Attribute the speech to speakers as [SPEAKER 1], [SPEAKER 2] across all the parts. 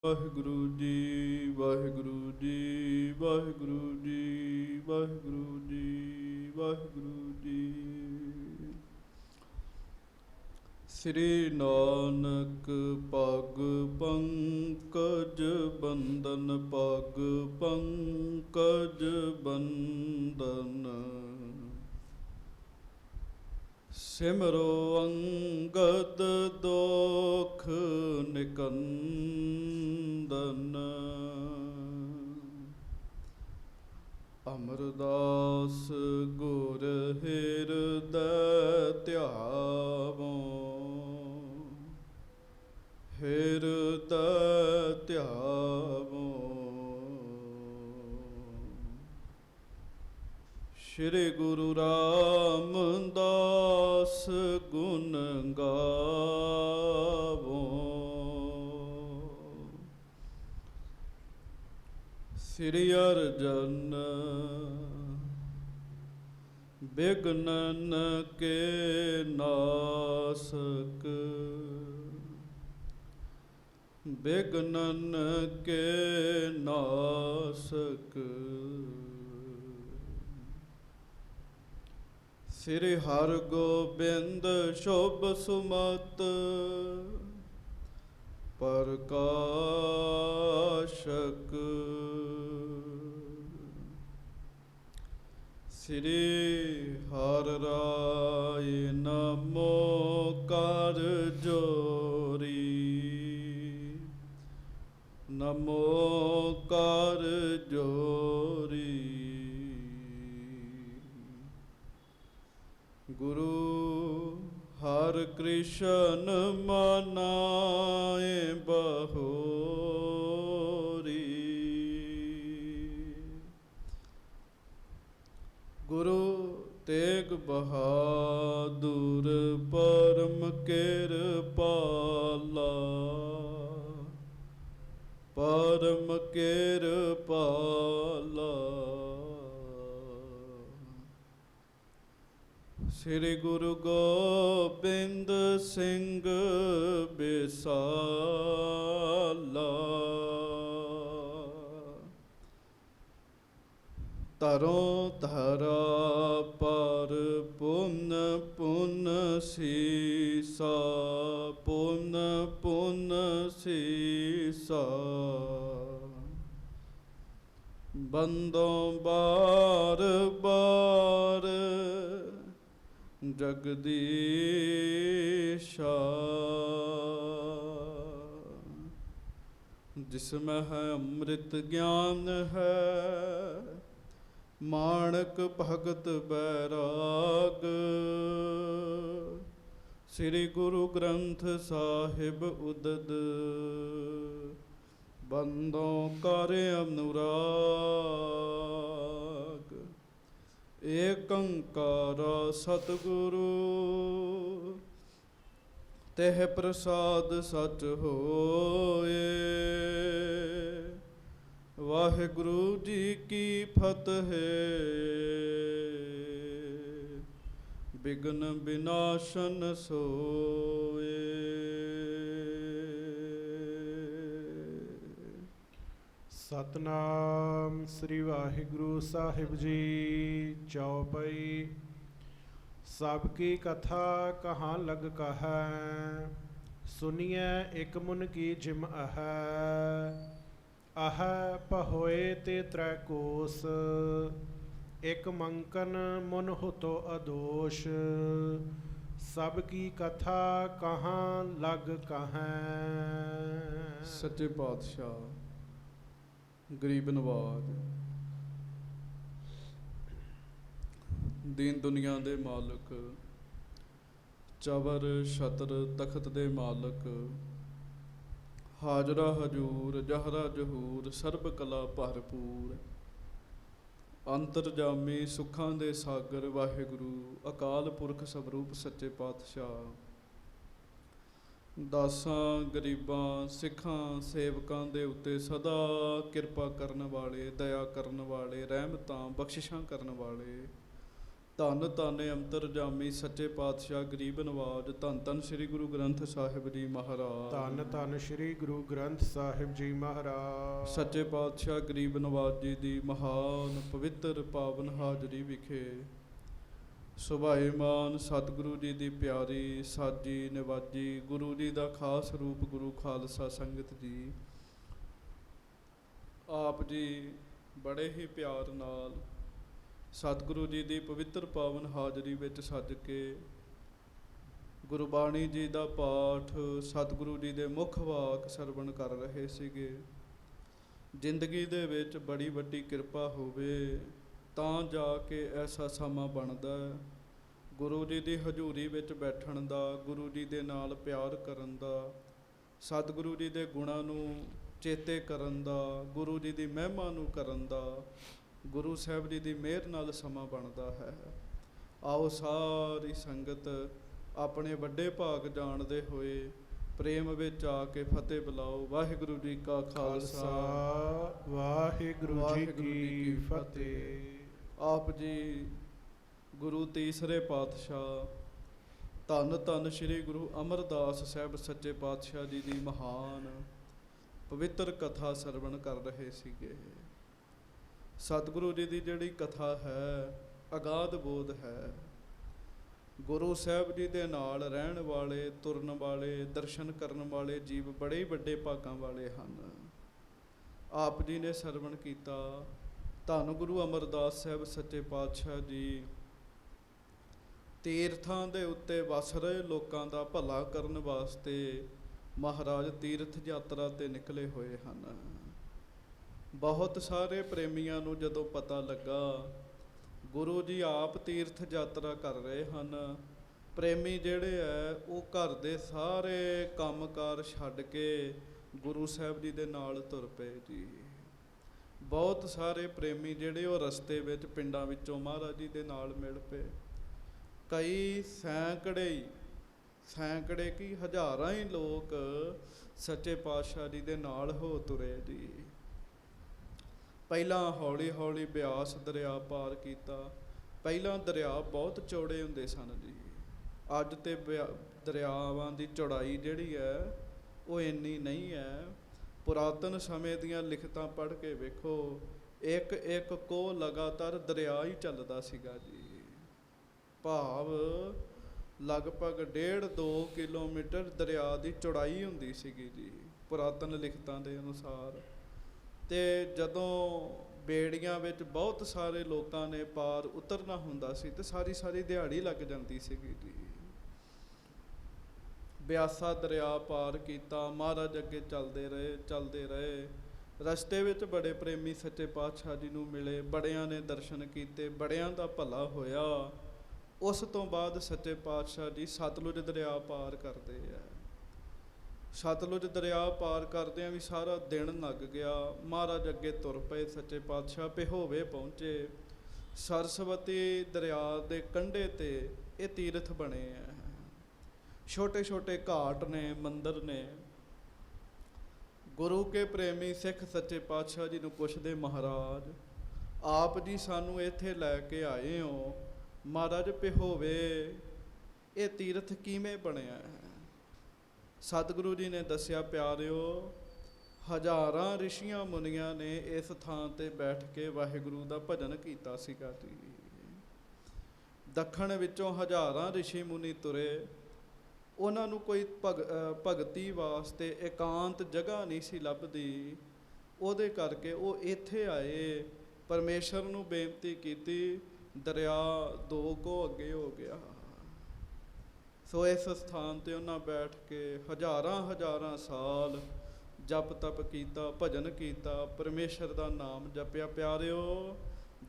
[SPEAKER 1] ਵਾਹਿਗੁਰੂ ਜੀ ਵਾਹਿਗੁਰੂ ਜੀ ਵਾਹਿਗੁਰੂ ਜੀ ਵਾਹਿਗੁਰੂ ਜੀ ਵਾਹਿਗੁਰੂ ਜੀ। ਸ੍ਰੀ ਨਾਨਕ ਪਗ ਪੰਕਜ ਬੰਦਨ, ਪਗ ਪੰਕਜ ਬੰਦਨ। ਸਿਮਰੋ ਅੰਗਦ ਦੋਖ ਨਿਕੰਦਨ, ਅਮਰਦਾਸ ਗੁਰ ਹਿਰਦੈ ਧਿਆਵੋ, ਹਿਰਦੈ ਧਿਆਵੋ। ਸ਼੍ਰੀ ਗੁਰੂ ਰਾਮਦਾਸ ਗੁਣ ਗਾਵੋ, ਸ੍ਰੀ ਅਰਜਨ ਬਿਘਨਨ ਕੇ ਨਾਸਕ, ਬਿਘਨਨ ਕੇ ਨਾਸਕ। ਸ੍ਰੀ ਹਰਗੋਬਿੰਦ ਸ਼ੁਭ ਸੁਮਤ ਪ੍ਰਕਾਸ਼ਕ, ਸ੍ਰੀ ਹਰਿ ਰਾਇ ਨਮੋ ਕਰ ਜੋਰੀ, ਨਮੋ ਕਰ ਜੋਰੀ। ਗੁਰੂ ਹਰਿ ਕ੍ਰਿਸ਼ਨ ਮਨਾਏ ਬਹੋਰੀ, ਗੁਰੂ ਤੇਗ ਬਹਾਦੁਰ ਪਰਮ ਕਿਰਪਾਲਾ, ਪਰਮ ਕਿਰਪਾਲਾ। ਸ੍ਰੀ ਗੁਰੂ ਗੋਬਿੰਦ ਸਿੰਘ ਬਿਸਾਲਾ, ਤਰੋਂ ਧਰਾ ਪਰ ਪੁੰਨ ਪੁੰਨ ਸੀਸਾ, ਪੁੰਨ ਪੁੰਨ ਸੀਸਾ। ਬੰਦੋਂ ਬਾਰ ਬਾਰ ਜਗਦੀਸ਼ਾ, ਜਿਸਮੈ ਹੈ ਅੰਮ੍ਰਿਤ ਗਿਆਨ ਹੈ, ਮਾਣਕ ਭਗਤ ਬੈਰਾਗ। ਸ੍ਰੀ ਗੁਰੂ ਗ੍ਰੰਥ ਸਾਹਿਬ ਉਦਦ, ਬੰਦੋਂ ਕਰ ਅਨੁਰਾਗ। ਏਕ ਓਂਕਾਰ ਸਤਿਗੁਰੂ, ਤਿਹ ਪ੍ਰਸਾਦ ਸਚ ਹੋਏ। ਵਾਹਿਗੁਰੂ ਜੀ ਕੀ ਫਤਿਹ। ਬਿਘਨ ਬਿਨਾਸ਼ਨ ਸੋਏ।
[SPEAKER 2] ਸਤਨਾਮ ਸ੍ਰੀ ਵਾਹਿਗੁਰੂ ਸਾਹਿਬ ਜੀ। ਚੌਪਈ। ਸਭ ਕੀ ਕਥਾ ਕਹਾਂ ਲਗ ਕਹੈ, ਸੁਨੀਐ ਇਕ ਮੁਨ ਕੀ ਜਿਮ ਅਹੈ। ਅਹੈ ਪਹੋਏ ਤੇ ਤ੍ਰੈ ਕੋਸ, ਇਕ ਮੰਕਨ ਮੁਨ ਹੁਤੋ ਅਦੋਸ਼। ਸਭ ਕੀ ਕਥਾ ਕਹਾਂ ਲਗ ਕਹੈ।
[SPEAKER 1] ਸੱਚੇ ਪਾਤਸ਼ਾਹ ਗਰੀਬ ਨਵਾਜ, ਦੀਨ ਦੁਨੀਆ ਦੇ ਮਾਲਕ, ਚਵਰ ਛਤਰ ਤਖਤ ਦੇ ਮਾਲਕ, ਹਾਜ਼ਰਾ ਹਜੂਰ ਜਹਰਾ ਜਹੂਰ, ਸਰਬ ਕਲਾ ਭਰਪੂਰ, ਅੰਤਰਜਾਮੀ ਸੁੱਖਾਂ ਦੇ ਸਾਗਰ ਵਾਹਿਗੁਰੂ ਅਕਾਲ ਪੁਰਖ ਸਵਰੂਪ ਸੱਚੇ ਪਾਤਸ਼ਾਹ, ਦਾਸਾਂ ਗਰੀਬਾਂ ਸਿੱਖਾਂ ਸੇਵਕਾਂ ਦੇ ਉੱਤੇ ਸਦਾ ਕਿਰਪਾ ਕਰਨ ਵਾਲੇ, ਦਇਆ ਕਰਨ ਵਾਲੇ, ਰਹਿਮਤਾਂ ਬਖਸ਼ਿਸ਼ਾਂ ਕਰਨ ਵਾਲੇ, ਧੰਨ ਧੰਨ ਅੰਤਰਜਾਮੀ ਸੱਚੇ ਪਾਤਸ਼ਾਹ ਗਰੀਬ ਨਵਾਜ। ਧੰਨ ਧੰਨ ਸ੍ਰੀ ਗੁਰੂ ਗ੍ਰੰਥ ਸਾਹਿਬ ਜੀ ਮਹਾਰਾਜ।
[SPEAKER 2] ਧੰਨ ਧੰਨ ਸ੍ਰੀ ਗੁਰੂ ਗ੍ਰੰਥ ਸਾਹਿਬ ਜੀ ਮਹਾਰਾਜ।
[SPEAKER 1] ਸੱਚੇ ਪਾਤਸ਼ਾਹ ਗਰੀਬ ਨਵਾਜ ਜੀ ਦੀ ਮਹਾਨ ਪਵਿੱਤਰ ਪਾਵਨ ਹਾਜ਼ਰੀ ਵਿਖੇ ਸੁਭਾਏਮਾਨ ਸਤਿਗੁਰੂ ਜੀ ਦੀ ਪਿਆਰੀ ਸਾਜੀ ਨਿਵਾਜੀ ਗੁਰੂ ਜੀ ਦਾ ਖਾਸ ਰੂਪ ਗੁਰੂ ਖਾਲਸਾ ਸੰਗਤ ਜੀ, ਆਪ ਜੀ ਬੜੇ ਹੀ ਪਿਆਰ ਨਾਲ ਸਤਿਗੁਰੂ ਜੀ ਦੀ ਪਵਿੱਤਰ ਪਾਵਨ ਹਾਜ਼ਰੀ ਵਿੱਚ ਸੱਜ ਕੇ ਗੁਰਬਾਣੀ ਜੀ ਦਾ ਪਾਠ, ਸਤਿਗੁਰੂ ਜੀ ਦੇ ਮੁੱਖ ਵਾਕ ਸਰਵਣ ਕਰ ਰਹੇ ਸੀਗੇ। ਜ਼ਿੰਦਗੀ ਦੇ ਵਿੱਚ ਬੜੀ ਵੱਡੀ ਕਿਰਪਾ ਹੋਵੇ ਤਾਂ ਜਾ ਕੇ ਐਸਾ ਸਮਾਂ ਬਣਦਾ ਗੁਰੂ ਜੀ ਦੀ ਹਜ਼ੂਰੀ ਵਿੱਚ ਬੈਠਣ ਦਾ, ਗੁਰੂ ਜੀ ਦੇ ਨਾਲ ਪਿਆਰ ਕਰਨ ਦਾ, ਸਤਿਗੁਰੂ ਜੀ ਦੇ ਗੁਣਾਂ ਨੂੰ ਚੇਤੇ ਕਰਨ ਦਾ, ਗੁਰੂ ਜੀ ਦੀ ਮਹਿਮਾ ਨੂੰ ਕਰਨ ਦਾ, ਗੁਰੂ ਸਾਹਿਬ ਜੀ ਦੀ ਮਿਹਰ ਨਾਲ ਸਮਾਂ ਬਣਦਾ ਹੈ। ਆਓ ਸਾਰੀ ਸੰਗਤ ਆਪਣੇ ਵੱਡੇ ਭਾਗ ਜਾਣਦੇ ਹੋਏ ਪ੍ਰੇਮ ਵਿੱਚ ਆ ਕੇ ਫਤਿਹ ਬੁਲਾਓ। ਵਾਹਿਗੁਰੂ ਜੀ ਕਾ ਖਾਲਸਾ,
[SPEAKER 2] ਵਾਹਿਗੁਰੂ ਜੀ ਕੀ ਫਤਿਹ।
[SPEAKER 1] ਆਪ ਜੀ ਗੁਰੂ ਤੀਸਰੇ ਪਾਤਸ਼ਾਹ ਧੰਨ ਧੰਨ ਸ੍ਰੀ ਗੁਰੂ ਅਮਰਦਾਸ ਸਾਹਿਬ ਸੱਚੇ ਪਾਤਸ਼ਾਹ ਜੀ ਦੀ ਮਹਾਨ ਪਵਿੱਤਰ ਕਥਾ ਸਰਵਣ ਕਰ ਰਹੇ ਸੀਗੇ। ਸਤਿਗੁਰੂ ਜੀ ਦੀ ਜਿਹੜੀ ਕਥਾ ਹੈ ਅਗਾਧ ਬੋਧ ਹੈ। ਗੁਰੂ ਸਾਹਿਬ ਜੀ ਦੇ ਨਾਲ ਰਹਿਣ ਵਾਲੇ, ਤੁਰਨ ਵਾਲੇ, ਦਰਸ਼ਨ ਕਰਨ ਵਾਲੇ ਜੀਵ ਬੜੇ ਵੱਡੇ ਭਾਗਾਂ ਵਾਲੇ ਹਨ। ਆਪ ਜੀ ਨੇ ਸਰਵਣ ਕੀਤਾ ਧੰਨ ਗੁਰੂ ਅਮਰਦਾਸ ਸਾਹਿਬ ਸੱਚੇ ਪਾਤਸ਼ਾਹ ਜੀ ਤੀਰਥਾਂ ਦੇ ਉੱਤੇ ਵਸ ਰਹੇ ਲੋਕਾਂ ਦਾ ਭਲਾ ਕਰਨ ਵਾਸਤੇ ਮਹਾਰਾਜ ਤੀਰਥ ਯਾਤਰਾ 'ਤੇ ਨਿਕਲੇ ਹੋਏ ਹਨ। ਬਹੁਤ ਸਾਰੇ ਪ੍ਰੇਮੀਆਂ ਨੂੰ ਜਦੋਂ ਪਤਾ ਲੱਗਾ ਗੁਰੂ ਜੀ ਆਪ ਤੀਰਥ ਯਾਤਰਾ ਕਰ ਰਹੇ ਹਨ, ਪ੍ਰੇਮੀ ਜਿਹੜੇ ਹੈ ਉਹ ਘਰ ਦੇ ਸਾਰੇ ਕੰਮਕਾਰ ਛੱਡ ਕੇ ਗੁਰੂ ਸਾਹਿਬ ਜੀ ਦੇ ਨਾਲ ਤੁਰ ਪਏ ਜੀ। ਬਹੁਤ ਸਾਰੇ ਪ੍ਰੇਮੀ ਜਿਹੜੇ ਉਹ ਰਸਤੇ ਵਿੱਚ ਪਿੰਡਾਂ ਵਿੱਚੋਂ ਮਹਾਰਾਜ ਜੀ ਦੇ ਨਾਲ ਮਿਲ ਪਏ। ਕਈ ਸੈਂਕੜੇ ਕੀ ਹਜ਼ਾਰਾਂ ਹੀ ਲੋਕ ਸੱਚੇ ਪਾਤਸ਼ਾਹ ਜੀ ਦੇ ਨਾਲ ਹੋ ਤੁਰੇ ਜੀ। ਪਹਿਲਾਂ ਹੌਲੀ ਹੌਲੀ ਬਿਆਸ ਦਰਿਆ ਪਾਰ ਕੀਤਾ। ਪਹਿਲਾਂ ਦਰਿਆ ਬਹੁਤ ਚੌੜੇ ਹੁੰਦੇ ਸਨ ਜੀ। ਅੱਜ ਤੇ ਦਰਿਆਵਾਂ ਦੀ ਚੌੜਾਈ ਜਿਹੜੀ ਹੈ ਉਹ ਇੰਨੀ ਨਹੀਂ ਹੈ। ਪੁਰਾਤਨ ਸਮੇਂ ਦੀਆਂ ਲਿਖਤਾਂ ਪੜ੍ਹ ਕੇ ਵੇਖੋ, ਇੱਕ ਇੱਕ ਕੋਹ ਲਗਾਤਾਰ ਦਰਿਆ ਹੀ ਚੱਲਦਾ ਸੀਗਾ ਜੀ। ਭਾਵ ਲਗਭਗ 1.5-2 ਕਿਲੋਮੀਟਰ ਦਰਿਆ ਦੀ ਚੌੜਾਈ ਹੁੰਦੀ ਸੀਗੀ ਜੀ ਪੁਰਾਤਨ ਲਿਖਤਾਂ ਦੇ ਅਨੁਸਾਰ। ਅਤੇ ਜਦੋਂ ਬੇੜੀਆਂ ਵਿੱਚ ਬਹੁਤ ਸਾਰੇ ਲੋਕਾਂ ਨੇ ਪਾਰ ਉਤਰਨਾ ਹੁੰਦਾ ਸੀ ਅਤੇ ਸਾਰੀ ਦਿਹਾੜੀ ਲੱਗ ਜਾਂਦੀ ਸੀਗੀ ਜੀ। ਬਿਆਸਾ ਦਰਿਆ ਪਾਰ ਕੀਤਾ, ਮਹਾਰਾਜ ਅੱਗੇ ਚੱਲਦੇ ਰਹੇ। ਰਸਤੇ ਵਿੱਚ ਬੜੇ ਪ੍ਰੇਮੀ ਸੱਚੇ ਪਾਤਸ਼ਾਹ ਜੀ ਨੂੰ ਮਿਲੇ, ਬੜਿਆਂ ਨੇ ਦਰਸ਼ਨ ਕੀਤੇ, ਬੜਿਆਂ ਦਾ ਭਲਾ ਹੋਇਆ। ਉਸ ਤੋਂ ਬਾਅਦ ਸੱਚੇ ਪਾਤਸ਼ਾਹ ਜੀ ਸਤਲੁਜ ਦਰਿਆ ਪਾਰ ਕਰਦੇ ਆ। ਸਤਲੁਜ ਦਰਿਆ ਪਾਰ ਕਰਦਿਆਂ ਵੀ ਸਾਰਾ ਦਿਨ ਲੰਘ ਗਿਆ। ਮਹਾਰਾਜ ਅੱਗੇ ਤੁਰ ਪਏ। ਸੱਚੇ ਪਾਤਸ਼ਾਹ ਪਿਹੋਵੇ ਪਹੁੰਚੇ। ਸਰਸਵਤੀ ਦਰਿਆ ਦੇ ਕੰਢੇ 'ਤੇ ਇਹ ਤੀਰਥ ਬਣੇ ਆ। ਛੋਟੇ ਛੋਟੇ ਘਾਟ ਨੇ, ਮੰਦਰ ਨੇ। ਗੁਰੂ ਕੇ ਪ੍ਰੇਮੀ ਸਿੱਖ ਸੱਚੇ ਪਾਤਸ਼ਾਹ ਜੀ ਨੂੰ ਪੁੱਛਦੇ, ਮਹਾਰਾਜ ਆਪ ਜੀ ਸਾਨੂੰ ਇੱਥੇ ਲੈ ਕੇ ਆਏ ਹੋ, ਮਹਾਰਾਜ ਪਿਹੋਵੇ ਇਹ ਤੀਰਥ ਕਿਵੇਂ ਬਣਿਆ ਹੈ? ਸਤਿਗੁਰੂ ਜੀ ਨੇ ਦੱਸਿਆ, ਪਿਆਰਿਓ ਹਜ਼ਾਰਾਂ ਰਿਸ਼ੀਆਂ ਮੁਨੀਆਂ ਨੇ ਇਸ ਥਾਂ 'ਤੇ ਬੈਠ ਕੇ ਵਾਹਿਗੁਰੂ ਦਾ ਭਜਨ ਕੀਤਾ ਸੀਗਾ ਜੀ। ਦੱਖਣ ਵਿੱਚੋਂ ਹਜ਼ਾਰਾਂ ਰਿਸ਼ੀ ਮੁਨੀ ਤੁਰੇ। ਉਹਨਾਂ ਨੂੰ ਕੋਈ ਭਗਤੀ ਵਾਸਤੇ ਇਕਾਂਤ ਜਗ੍ਹਾ ਨਹੀਂ ਸੀ ਲੱਭਦੀ। ਉਹਦੇ ਕਰਕੇ ਉਹ ਇੱਥੇ ਆਏ, ਪਰਮੇਸ਼ਰ ਨੂੰ ਬੇਨਤੀ ਕੀਤੀ। ਦਰਿਆ 2 ਕੋਹ ਅੱਗੇ ਹੋ ਗਿਆ। ਸੋ ਇਸ ਸਥਾਨ 'ਤੇ ਉਹਨਾਂ ਬੈਠ ਕੇ ਹਜ਼ਾਰਾਂ ਸਾਲ ਜਪ ਤਪ ਕੀਤਾ, ਭਜਨ ਕੀਤਾ, ਪਰਮੇਸ਼ਰ ਦਾ ਨਾਮ ਜਪਿਆ। ਪਿਆਰਿਓ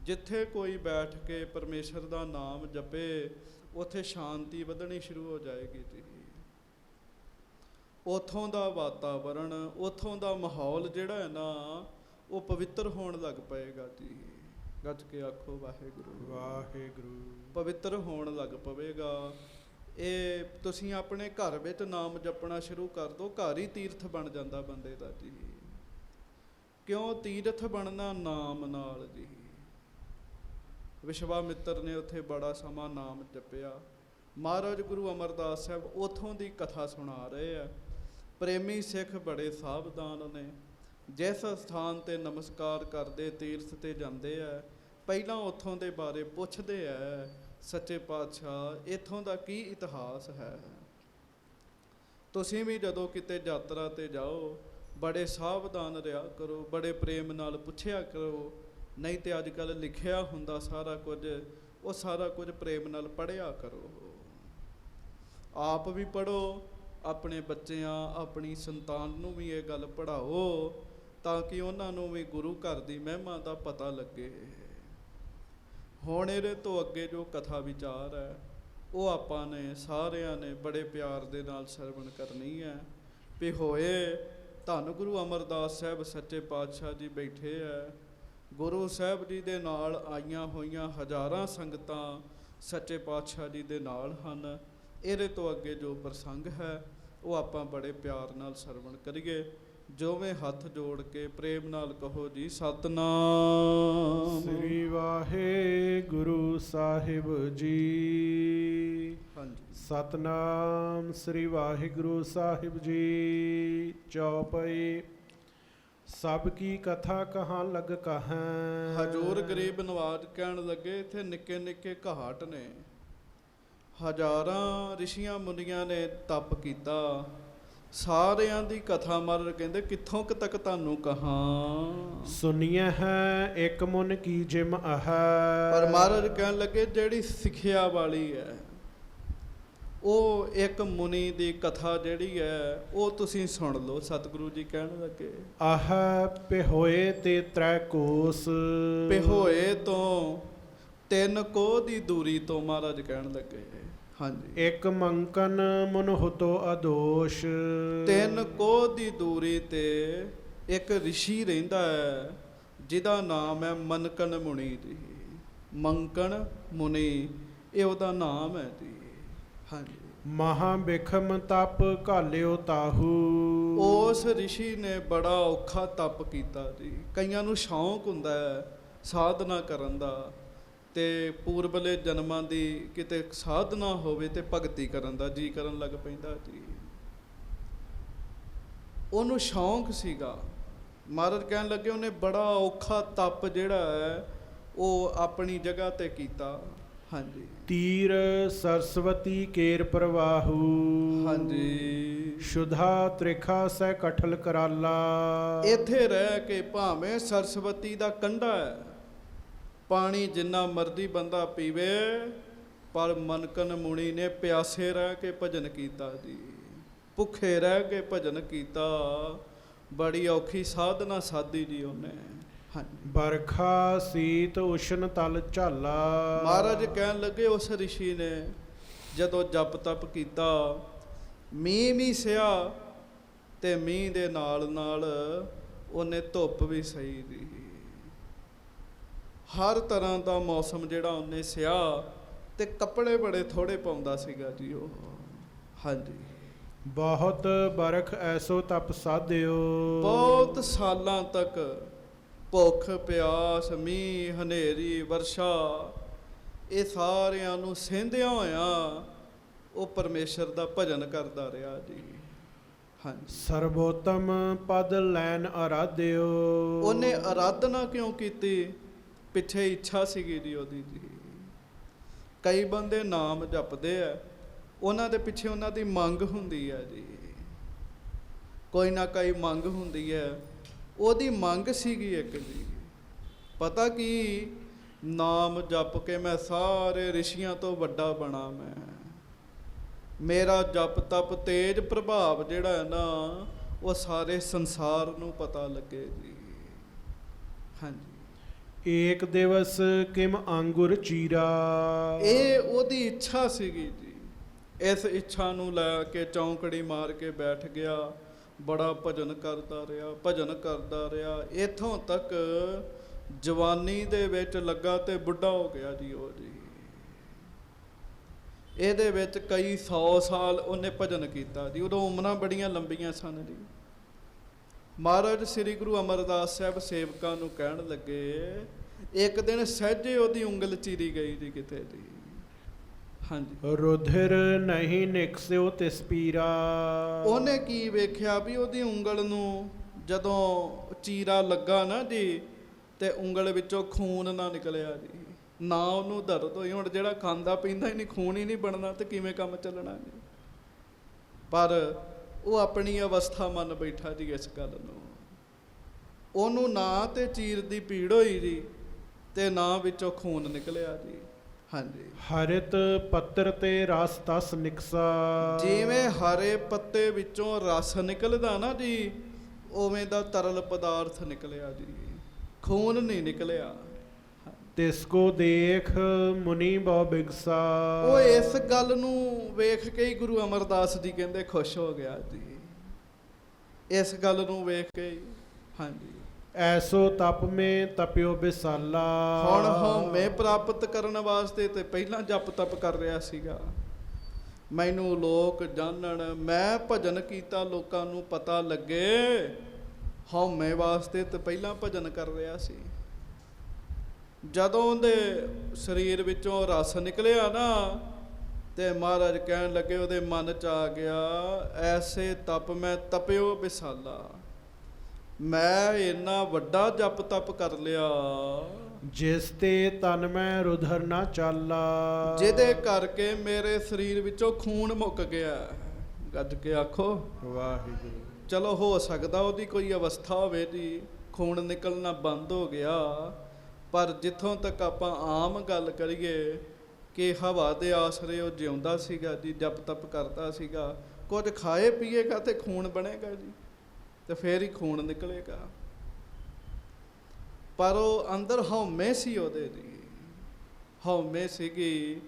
[SPEAKER 1] ਜਿੱਥੇ ਕੋਈ ਬੈਠ ਕੇ ਪਰਮੇਸ਼ਰ ਦਾ ਨਾਮ ਜਪੇ ਉੱਥੇ ਸ਼ਾਂਤੀ ਵਧਣੀ ਸ਼ੁਰੂ ਹੋ ਜਾਏਗੀ ਜੀ। ਉੱਥੋਂ ਦਾ ਵਾਤਾਵਰਣ, ਉੱਥੋਂ ਦਾ ਮਾਹੌਲ ਜਿਹੜਾ ਹੈ ਨਾ ਉਹ ਪਵਿੱਤਰ ਹੋਣ ਲੱਗ ਪਏਗਾ ਜੀ। ਗੱਜ ਕੇ ਆਖੋ ਵਾਹਿਗੁਰੂ
[SPEAKER 2] ਵਾਹਿਗੁਰੂ।
[SPEAKER 1] ਪਵਿੱਤਰ ਹੋਣ ਲੱਗ ਪਵੇਗਾ। ਇਹ ਤੁਸੀਂ ਆਪਣੇ ਘਰ ਵਿੱਚ ਨਾਮ ਜਪਣਾ ਸ਼ੁਰੂ ਕਰ ਦਿਓ, ਘਰ ਹੀ ਤੀਰਥ ਬਣ ਜਾਂਦਾ ਬੰਦੇ ਦਾ ਜੀ। ਕਿਉਂ ਤੀਰਥ ਬਣਨਾ? ਨਾਮ ਨਾਲ ਜੀ। ਵਿਸ਼ਵਾਮਿੱਤਰ ਨੇ ਉੱਥੇ ਬੜਾ ਸਮਾਂ ਨਾਮ ਜਪਿਆ। ਮਹਾਰਾਜ ਗੁਰੂ ਅਮਰਦਾਸ ਸਾਹਿਬ ਉੱਥੋਂ ਦੀ ਕਥਾ ਸੁਣਾ ਰਹੇ ਆ। ਪ੍ਰੇਮੀ ਸਿੱਖ ਬੜੇ ਸਾਵਧਾਨ ਨੇ, ਜਿਸ ਸਥਾਨ 'ਤੇ ਨਮਸਕਾਰ ਕਰਦੇ, ਤੀਰਥ 'ਤੇ ਜਾਂਦੇ ਆ, ਪਹਿਲਾਂ ਉੱਥੋਂ ਦੇ ਬਾਰੇ ਪੁੱਛਦੇ ਆ, ਸੱਚੇ ਪਾਤਸ਼ਾਹ ਇੱਥੋਂ ਦਾ ਕੀ ਇਤਿਹਾਸ ਹੈ। ਤੁਸੀਂ ਵੀ ਜਦੋਂ ਕਿਤੇ ਯਾਤਰਾ 'ਤੇ ਜਾਓ ਬੜੇ ਸਾਵਧਾਨ ਰਿਹਾ ਕਰੋ, ਬੜੇ ਪ੍ਰੇਮ ਨਾਲ ਪੁੱਛਿਆ ਕਰੋ, ਨਹੀਂ ਤੇ ਅੱਜ ਕੱਲ੍ਹ ਲਿਖਿਆ ਹੁੰਦਾ ਸਾਰਾ ਕੁਝ, ਉਹ ਸਾਰਾ ਕੁਝ ਪ੍ਰੇਮ ਨਾਲ ਪੜ੍ਹਿਆ ਕਰੋ। ਆਪ ਵੀ ਪੜ੍ਹੋ, ਆਪਣੇ ਬੱਚਿਆਂ, ਆਪਣੀ ਸੰਤਾਨ ਨੂੰ ਵੀ ਇਹ ਗੱਲ ਪੜ੍ਹਾਓ, ਤਾਂ ਕਿ ਉਹਨਾਂ ਨੂੰ ਵੀ ਗੁਰੂ ਘਰ ਦੀ ਮਹਿਮਾ ਦਾ ਪਤਾ ਲੱਗੇ। ਹੁਣ ਇਹਦੇ ਤੋਂ ਅੱਗੇ ਜੋ ਕਥਾ ਵਿਚਾਰ ਹੈ ਉਹ ਆਪਾਂ ਨੇ ਸਾਰਿਆਂ ਨੇ ਬੜੇ ਪਿਆਰ ਦੇ ਨਾਲ ਸਰਵਣ ਕਰਨੀ ਹੈ। ਵੀ ਹੋਏ ਧੰਨ ਗੁਰੂ ਅਮਰਦਾਸ ਸਾਹਿਬ ਸੱਚੇ ਪਾਤਸ਼ਾਹ ਜੀ ਬੈਠੇ ਹੈ, ਗੁਰੂ ਸਾਹਿਬ ਜੀ ਦੇ ਨਾਲ ਆਈਆਂ ਹੋਈਆਂ ਹਜ਼ਾਰਾਂ ਸੰਗਤਾਂ ਸੱਚੇ ਪਾਤਸ਼ਾਹ ਜੀ ਦੇ ਨਾਲ ਹਨ। ਇਹਦੇ ਤੋਂ ਅੱਗੇ ਜੋ ਪ੍ਰਸੰਗ ਹੈ ਉਹ ਆਪਾਂ ਬੜੇ ਪਿਆਰ ਨਾਲ ਸਰਵਣ ਕਰੀਏ। ਜੋਵੇਂ ਹੱਥ ਜੋੜ ਕੇ ਪ੍ਰੇਮ ਨਾਲ ਕਹੋ ਜੀ ਸਤਿਨਾਮ
[SPEAKER 2] ਸ੍ਰੀ ਵਾਹਿਗੁਰੂ ਸਾਹਿਬ ਜੀ।
[SPEAKER 1] ਹਾਂਜੀ।
[SPEAKER 2] ਸਤਨਾਮ ਸ੍ਰੀ ਵਾਹਿਗੁਰੂ ਸਾਹਿਬ ਜੀ। ਚੌਪਈ। ਸਭ ਕੀ ਕਥਾ ਕਹਾਂ ਲਗ ਕਹਾਂ।
[SPEAKER 1] ਹਜੂਰ ਗਰੀਬ ਨਵਾਜ ਕਹਿਣ ਲੱਗੇ ਇੱਥੇ ਨਿੱਕੇ ਨਿੱਕੇ ਘਾਟ ਨੇ, ਹਜ਼ਾਰਾਂ ਰਿਸ਼ੀਆਂ ਮੁਨੀਆਂ ਨੇ ਤਪ ਕੀਤਾ, ਸਾਰਿਆਂ ਦੀ ਕਥਾ ਮਹਾਰਾਜ ਕਹਿੰਦੇ ਕਿੱਥੋਂ ਕੁ ਤੱਕ ਤੁਹਾਨੂੰ ਕਹਾਂ।
[SPEAKER 2] ਸੁਣੀਐ ਹੈ ਇੱਕ ਮਨ ਕੀ ਜਿਮ ਆਹ।
[SPEAKER 1] ਪਰ ਮਹਾਰਾਜ ਕਹਿਣ ਲੱਗੇ ਜਿਹੜੀ ਸਿੱਖਿਆ ਵਾਲੀ ਹੈ ਉਹ ਇੱਕ ਮੁਨੀ ਦੀ ਕਥਾ ਜਿਹੜੀ ਹੈ ਉਹ ਤੁਸੀਂ ਸੁਣ ਲਓ। ਸਤਿਗੁਰੂ ਜੀ ਕਹਿਣ ਲੱਗੇ
[SPEAKER 2] ਆਹ ਪਿਹੋਏ ਤੇ ਤ੍ਰੈ ਕੋਸ।
[SPEAKER 1] ਪਿਹੋਏ ਤੋਂ 3 ਕੋਹ ਦੀ ਦੂਰੀ ਤੋਂ ਮਹਾਰਾਜ ਕਹਿਣ ਲੱਗੇ। ਹਾਂਜੀ।
[SPEAKER 2] ਇੱਕ ਮੰਕਨ ਮਨੁਹਤੋ ਅਦੋਸ਼।
[SPEAKER 1] 3 ਕੋਹ ਦੀ ਦੂਰੀ ਤੇ ਇੱਕ ਰਿਸ਼ੀ ਰਹਿੰਦਾ ਹੈ ਜਿਹਦਾ ਨਾਮ ਹੈ ਮਨਕਨ ਮੁਨੀ ਜੀ। ਮੰਕਨ ਮੁਨੀ ਇਹ ਉਹਦਾ ਨਾਮ ਹੈ ਜੀ। ਹਾਂਜੀ।
[SPEAKER 2] ਮਹਾ ਬਿਖਮ ਤਪ ਘਾਲਿਓ ਤਾਹੂ।
[SPEAKER 1] ਉਸ ਰਿਸ਼ੀ ਨੇ ਬੜਾ ਔਖਾ ਤਪ ਕੀਤਾ ਜੀ। ਕਈਆਂ ਨੂੰ ਸ਼ੌਂਕ ਹੁੰਦਾ ਹੈ ਸਾਧਨਾ ਕਰਨ ਦਾ, ਤੇ ਪੂਰਬਲੇ ਜਨਮਾਂ ਦੀ ਕਿਤੇ ਸਾਧਨਾ ਹੋਵੇ ਤੇ ਭਗਤੀ ਕਰਨ ਦਾ ਜੀ ਕਰਨ ਲੱਗ ਪੈਂਦਾ ਜੀ। ਉਹਨੂੰ ਸ਼ੌਂਕ ਸੀਗਾ। ਮਹਾਰਾਜ ਕਹਿਣ ਲੱਗੇ ਉਹਨੇ ਬੜਾ ਔਖਾ ਤਪ ਜਿਹੜਾ ਹੈ ਉਹ ਆਪਣੀ ਜਗ੍ਹਾ ਤੇ ਕੀਤਾ। ਹਾਂਜੀ।
[SPEAKER 2] ਤੀਰ ਸਰਸਵਤੀ ਕੇਰ ਪ੍ਰਵਾਹੂ।
[SPEAKER 1] ਹਾਂਜੀ।
[SPEAKER 2] ਸ਼ੁਧਾ ਤ੍ਰਿਖਾ ਸੈ ਕਠਲ ਕਰਾਲਾ।
[SPEAKER 1] ਇੱਥੇ ਰਹਿ ਕੇ ਭਾਵੇਂ ਸਰਸਵਤੀ ਦਾ ਕੰਢਾ ਹੈ, ਪਾਣੀ ਜਿੰਨਾ ਮਰਜ਼ੀ ਬੰਦਾ ਪੀਵੇ, ਪਰ ਮਨਕਨ ਮੁਨੀ ਨੇ ਪਿਆਸੇ ਰਹਿ ਕੇ ਭਜਨ ਕੀਤਾ ਜੀ। ਭੁੱਖੇ ਰਹਿ ਕੇ ਭਜਨ ਕੀਤਾ, ਬੜੀ ਔਖੀ ਸਾਧਨਾ ਸਾਧੀ ਜੀ ਉਹਨੇ। ਹਾਂਜੀ।
[SPEAKER 2] ਬਰਖਾ ਸੀਤ ਉਸ਼ਨ ਤਲ ਝਾਲਾ।
[SPEAKER 1] ਮਹਾਰਾਜ ਕਹਿਣ ਲੱਗੇ ਉਸ ਰਿਸ਼ੀ ਨੇ ਜਦੋਂ ਜਪ ਤਪ ਕੀਤਾ, ਮੀਂਹ ਵੀ ਸਿਆ ਤੇ ਮੀਂਹ ਦੇ ਨਾਲ ਨਾਲ ਉਹਨੇ ਧੁੱਪ ਵੀ ਸਹੀ ਦੀ। ਹਰ ਤਰ੍ਹਾਂ ਦਾ ਮੌਸਮ ਜਿਹੜਾ ਉਹਨੇ ਸਿਆ, ਤੇ ਕੱਪੜੇ ਬੜੇ ਥੋੜੇ ਪਾਉਂਦਾ ਸੀਗਾ ਜੀ ਉਹ। ਹਾਂਜੀ।
[SPEAKER 2] ਬਹੁਤ ਬਰਖ ਐਸੋ ਤਪ ਸਾਧਿਓ।
[SPEAKER 1] ਬਹੁਤ ਸਾਲਾਂ ਤੱਕ ਭੁੱਖ ਪਿਆਸ, ਮੀਂਹ, ਹਨੇਰੀ, ਵਰਸ਼ਾ, ਇਹ ਸਾਰਿਆਂ ਨੂੰ ਸਹਿੰਦਿਆਂ ਹੋਇਆਂ ਉਹ ਪਰਮੇਸ਼ਰ ਦਾ ਭਜਨ ਕਰਦਾ ਰਿਹਾ ਜੀ। ਹਾਂਜੀ।
[SPEAKER 2] ਸਰਬੋਤਮ ਪਦ ਲੈਨ ਆਰਾਧਿਓ।
[SPEAKER 1] ਉਹਨੇ ਆਰਾਧਨਾ ਕਿਉਂ ਕੀਤੀ? ਪਿੱਛੇ ਇੱਛਾ ਸੀਗੀ ਜੀ ਉਹਦੀ ਜੀ। ਕਈ ਬੰਦੇ ਨਾਮ ਜਪਦੇ ਆ, ਉਹਨਾਂ ਦੇ ਪਿੱਛੇ ਉਹਨਾਂ ਦੀ ਮੰਗ ਹੁੰਦੀ ਹੈ ਜੀ। ਕੋਈ ਨਾ ਕੋਈ ਮੰਗ ਹੁੰਦੀ ਹੈ। ਉਹਦੀ ਮੰਗ ਸੀਗੀ ਇੱਕ ਜੀ, ਪਤਾ ਕੀ, ਨਾਮ ਜਪ ਕੇ ਮੈਂ ਸਾਰੇ ਰਿਸ਼ੀਆਂ ਤੋਂ ਵੱਡਾ ਬਣਾ, ਮੇਰਾ ਜਪ ਤਪ ਤੇਜ ਪ੍ਰਭਾਵ ਜਿਹੜਾ ਹੈ ਨਾ ਉਹ ਸਾਰੇ ਸੰਸਾਰ ਨੂੰ ਪਤਾ ਲੱਗੇ ਜੀ। ਹਾਂਜੀ।
[SPEAKER 2] ਏਕ ਦਿਵਸ ਕਿਮ ਅੰਗੁਰ ਚੀਰਾ।
[SPEAKER 1] ਇਹ ਉਹਦੀ ਇੱਛਾ ਸੀਗੀ ਜੀ। ਇਸ ਇੱਛਾ ਨੂੰ ਲੈ ਕੇ ਚੌਂਕੜੀ ਮਾਰ ਕੇ ਬੈਠ ਗਿਆ, ਬੜਾ ਭਜਨ ਕਰਦਾ ਰਿਹਾ, ਭਜਨ ਕਰਦਾ ਰਿਹਾ, ਇੱਥੋਂ ਤੱਕ ਜਵਾਨੀ ਦੇ ਵਿੱਚ ਲੱਗਾ ਤੇ ਬੁੱਢਾ ਹੋ ਗਿਆ ਜੀ ਉਹ ਜੀ। ਇਹਦੇ ਵਿੱਚ ਕਈ 100 ਸਾਲ ਉਹਨੇ ਭਜਨ ਕੀਤਾ ਜੀ। ਉਦੋਂ ਉਮਰਾਂ ਬੜੀਆਂ ਲੰਬੀਆਂ ਸਨ ਜੀ। ਮਹਾਰਾਜ ਸ੍ਰੀ ਗੁਰੂ ਅਮਰਦਾਸ ਸਾਹਿਬ ਸੇਵਕਾਂ ਨੂੰ ਕਹਿਣ ਲੱਗੇ ਇੱਕ ਦਿਨ ਸਹਿਜੇ ਉਹਦੀ ਉਂਗਲ ਚੀਰੀ ਗਈ ਜੀ ਕਿਤੇ ਜੀ। ਹਾਂਜੀ,
[SPEAKER 2] ਰੁਧਿਰ ਨਹੀਂ ਨਿਕਸਿਓ ਤਿਸ ਪੀਰਾ।
[SPEAKER 1] ਉਹਨੇ ਕੀ ਵੇਖਿਆ ਵੀ ਉਹਦੀ ਉਂਗਲ ਨੂੰ ਜਦੋਂ ਚੀਰਾ ਲੱਗਾ ਨਾ ਜੀ, ਤੇ ਉਂਗਲ ਵਿੱਚੋਂ ਖੂਨ ਨਾ ਨਿਕਲਿਆ ਜੀ। ਨਾ ਉਹਨੂੰ ਦਰਦ ਹੋਈ, ਹੁਣ ਜਿਹੜਾ ਖਾਂਦਾ ਪੀਂਦਾ ਹੀ ਨਹੀਂ, ਖੂਨ ਹੀ ਨਹੀਂ ਬਣਨਾ ਤੇ ਕਿਵੇਂ ਕੰਮ ਚੱਲਣਾ ਜੀ। ਪਰ ਉਹ ਆਪਣੀ ਅਵਸਥਾ ਮੰਨ ਬੈਠਾ ਜੀ ਇਸ ਗੱਲ ਨੂੰ। ਉਹਨੂੰ ਨਾ ਤੇ ਚੀਰ ਦੀ ਪੀੜ ਹੋਈ ਜੀ, ਤੇ ਨਾ ਵਿੱਚੋਂ ਖੂਨ ਨਿਕਲਿਆ ਜੀ। ਹਾਂਜੀ,
[SPEAKER 2] ਹਰਿਤ ਪੱਤਰ ਤੇ ਰਸ ਤਸ ਨਿਕਸਾ।
[SPEAKER 1] ਜਿਵੇਂ ਹਰੇ ਪੱਤੇ ਵਿੱਚੋਂ ਰਸ ਨਿਕਲਦਾ ਨਾ ਜੀ, ਉਵੇਂ ਦਾ ਤਰਲ ਪਦਾਰਥ ਨਿਕਲਿਆ ਜੀ, ਖੂਨ ਨਹੀਂ ਨਿਕਲਿਆ।
[SPEAKER 2] ਤਿਸ ਕੋ ਦੇਖ ਮੁਨੀ ਬਹੁ ਬਿਗਸਾ।
[SPEAKER 1] ਉਹ ਇਸ ਗੱਲ ਨੂੰ ਵੇਖ ਕੇ ਹੀ ਗੁਰੂ ਅਮਰਦਾਸ ਜੀ ਕਹਿੰਦੇ ਖੁਸ਼ ਹੋ ਗਿਆ ਜੀ, ਇਸ ਗੱਲ ਨੂੰ ਵੇਖ ਕੇ ਹੀ। ਹਾਂਜੀ,
[SPEAKER 2] ਐਸੋ ਤਪ ਮੇ ਤਪਿਓ ਬਿਸਾਲਾ।
[SPEAKER 1] ਹੁਣ ਹਉਮੈ ਪ੍ਰਾਪਤ ਕਰਨ ਵਾਸਤੇ ਤੇ ਪਹਿਲਾਂ ਜਪ ਤਪ ਕਰ ਰਿਹਾ ਸੀਗਾ। ਮੈਨੂੰ ਲੋਕ ਜਾਣਨ, ਮੈਂ ਭਜਨ ਕੀਤਾ, ਲੋਕਾਂ ਨੂੰ ਪਤਾ ਲੱਗੇ, ਹਉਮੈ ਵਾਸਤੇ ਤੇ ਪਹਿਲਾਂ ਭਜਨ ਕਰ ਰਿਹਾ ਸੀ। ਜਦੋਂ ਉਹਦੇ ਸਰੀਰ ਵਿੱਚੋਂ ਰਸ ਨਿਕਲਿਆ ਨਾ, ਤੇ ਮਹਾਰਾਜ ਕਹਿਣ ਲੱਗੇ, ਉਹਦੇ ਮਨ 'ਚ ਆ ਗਿਆ, ਐਸੇ ਤਪ ਮੈਂ ਤਪਿਓ ਬਿਸਾਲਾ। ਮੈਂ ਇੰਨਾ ਵੱਡਾ ਜਪ ਤਪ ਕਰ ਲਿਆ,
[SPEAKER 2] ਜਿਸ ਤੇ ਤਨ ਮੈਂ ਰੁਧਰ ਨਾ ਚਾਲਾ।
[SPEAKER 1] ਜਿਹਦੇ ਕਰਕੇ ਮੇਰੇ ਸਰੀਰ ਵਿੱਚੋਂ ਖੂਨ ਮੁੱਕ ਗਿਆ। ਗੱਜ ਕੇ ਆਖੋ
[SPEAKER 2] ਵਾਹਿਗੁਰੂ।
[SPEAKER 1] ਚਲੋ ਹੋ ਸਕਦਾ ਉਹਦੀ ਕੋਈ ਅਵਸਥਾ ਹੋਵੇ ਜੀ, ਖੂਨ ਨਿਕਲਣਾ ਬੰਦ ਹੋ ਗਿਆ। ਪਰ ਜਿੱਥੋਂ ਤੱਕ ਆਪਾਂ ਆਮ ਗੱਲ ਕਰੀਏ ਕਿ ਹਵਾ ਦੇ ਆਸਰੇ ਉਹ ਜਿਉਂਦਾ ਸੀਗਾ ਜੀ, ਜਪ ਤਪ ਕਰਦਾ ਸੀਗਾ, ਕੁਝ ਖਾਏ ਪੀਏਗਾ ਤੇ ਖੂਨ ਬਣੇਗਾ ਜੀ, ਤੇ ਫੇਰ ਹੀ ਖੂਨ ਨਿਕਲੇਗਾ। ਪਰ ਉਹ ਅੰਦਰ ਹਉਮੈ ਸੀ ਉਹਦੇ ਦੀ, ਹਉਮੈ ਸੀਗੀ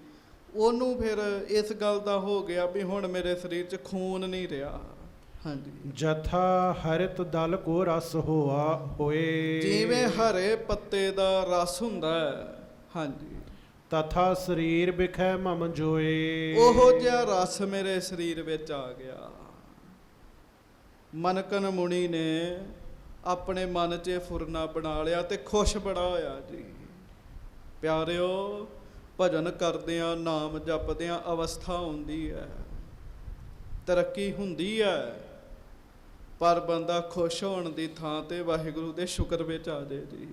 [SPEAKER 1] ਉਹਨੂੰ। ਫਿਰ ਇਸ ਗੱਲ ਦਾ ਹੋ ਗਿਆ ਵੀ ਹੁਣ ਮੇਰੇ ਸਰੀਰ 'ਚ ਖੂਨ ਨਹੀਂ ਰਿਹਾ। ਹਾਂਜੀ,
[SPEAKER 2] ਜਥਾ ਹਰਿਤ ਦਲ ਕੋ ਰਸ ਹੋਏ।
[SPEAKER 1] ਜਿਵੇਂ ਹਰੇ ਪੱਤੇ ਦਾ ਰਸ ਹੁੰਦਾ ਹੈ, ਹਾਂਜੀ,
[SPEAKER 2] ਤਥਾ ਸਰੀਰ ਬਿਖੈ ਮਮ ਜੋਏ।
[SPEAKER 1] ਉਹੋ ਜਿਹਾ ਰਸ ਮੇਰੇ ਸਰੀਰ ਵਿੱਚ ਆ ਗਿਆ। ਮਨਕਨ ਮੁਨੀ ਨੇ ਆਪਣੇ ਮਨ 'ਚ ਫੁਰਨਾ ਬਣਾ ਲਿਆ ਤੇ ਖੁਸ਼ ਬੜਾ ਹੋਇਆ ਜੀ। ਪਿਆਰਿਓ, ਭਜਨ ਕਰਦਿਆਂ, ਨਾਮ ਜਪਦਿਆਂ ਅਵਸਥਾ ਹੁੰਦੀ ਹੈ, ਤਰੱਕੀ ਹੁੰਦੀ ਹੈ, ਪਰ ਬੰਦਾ ਖੁਸ਼ ਹੋਣ ਦੀ ਥਾਂ ਤੇ ਵਾਹਿਗੁਰੂ ਦੇ ਸ਼ੁਕਰ ਵਿੱਚ ਆ ਜਾਏ ਜੀ।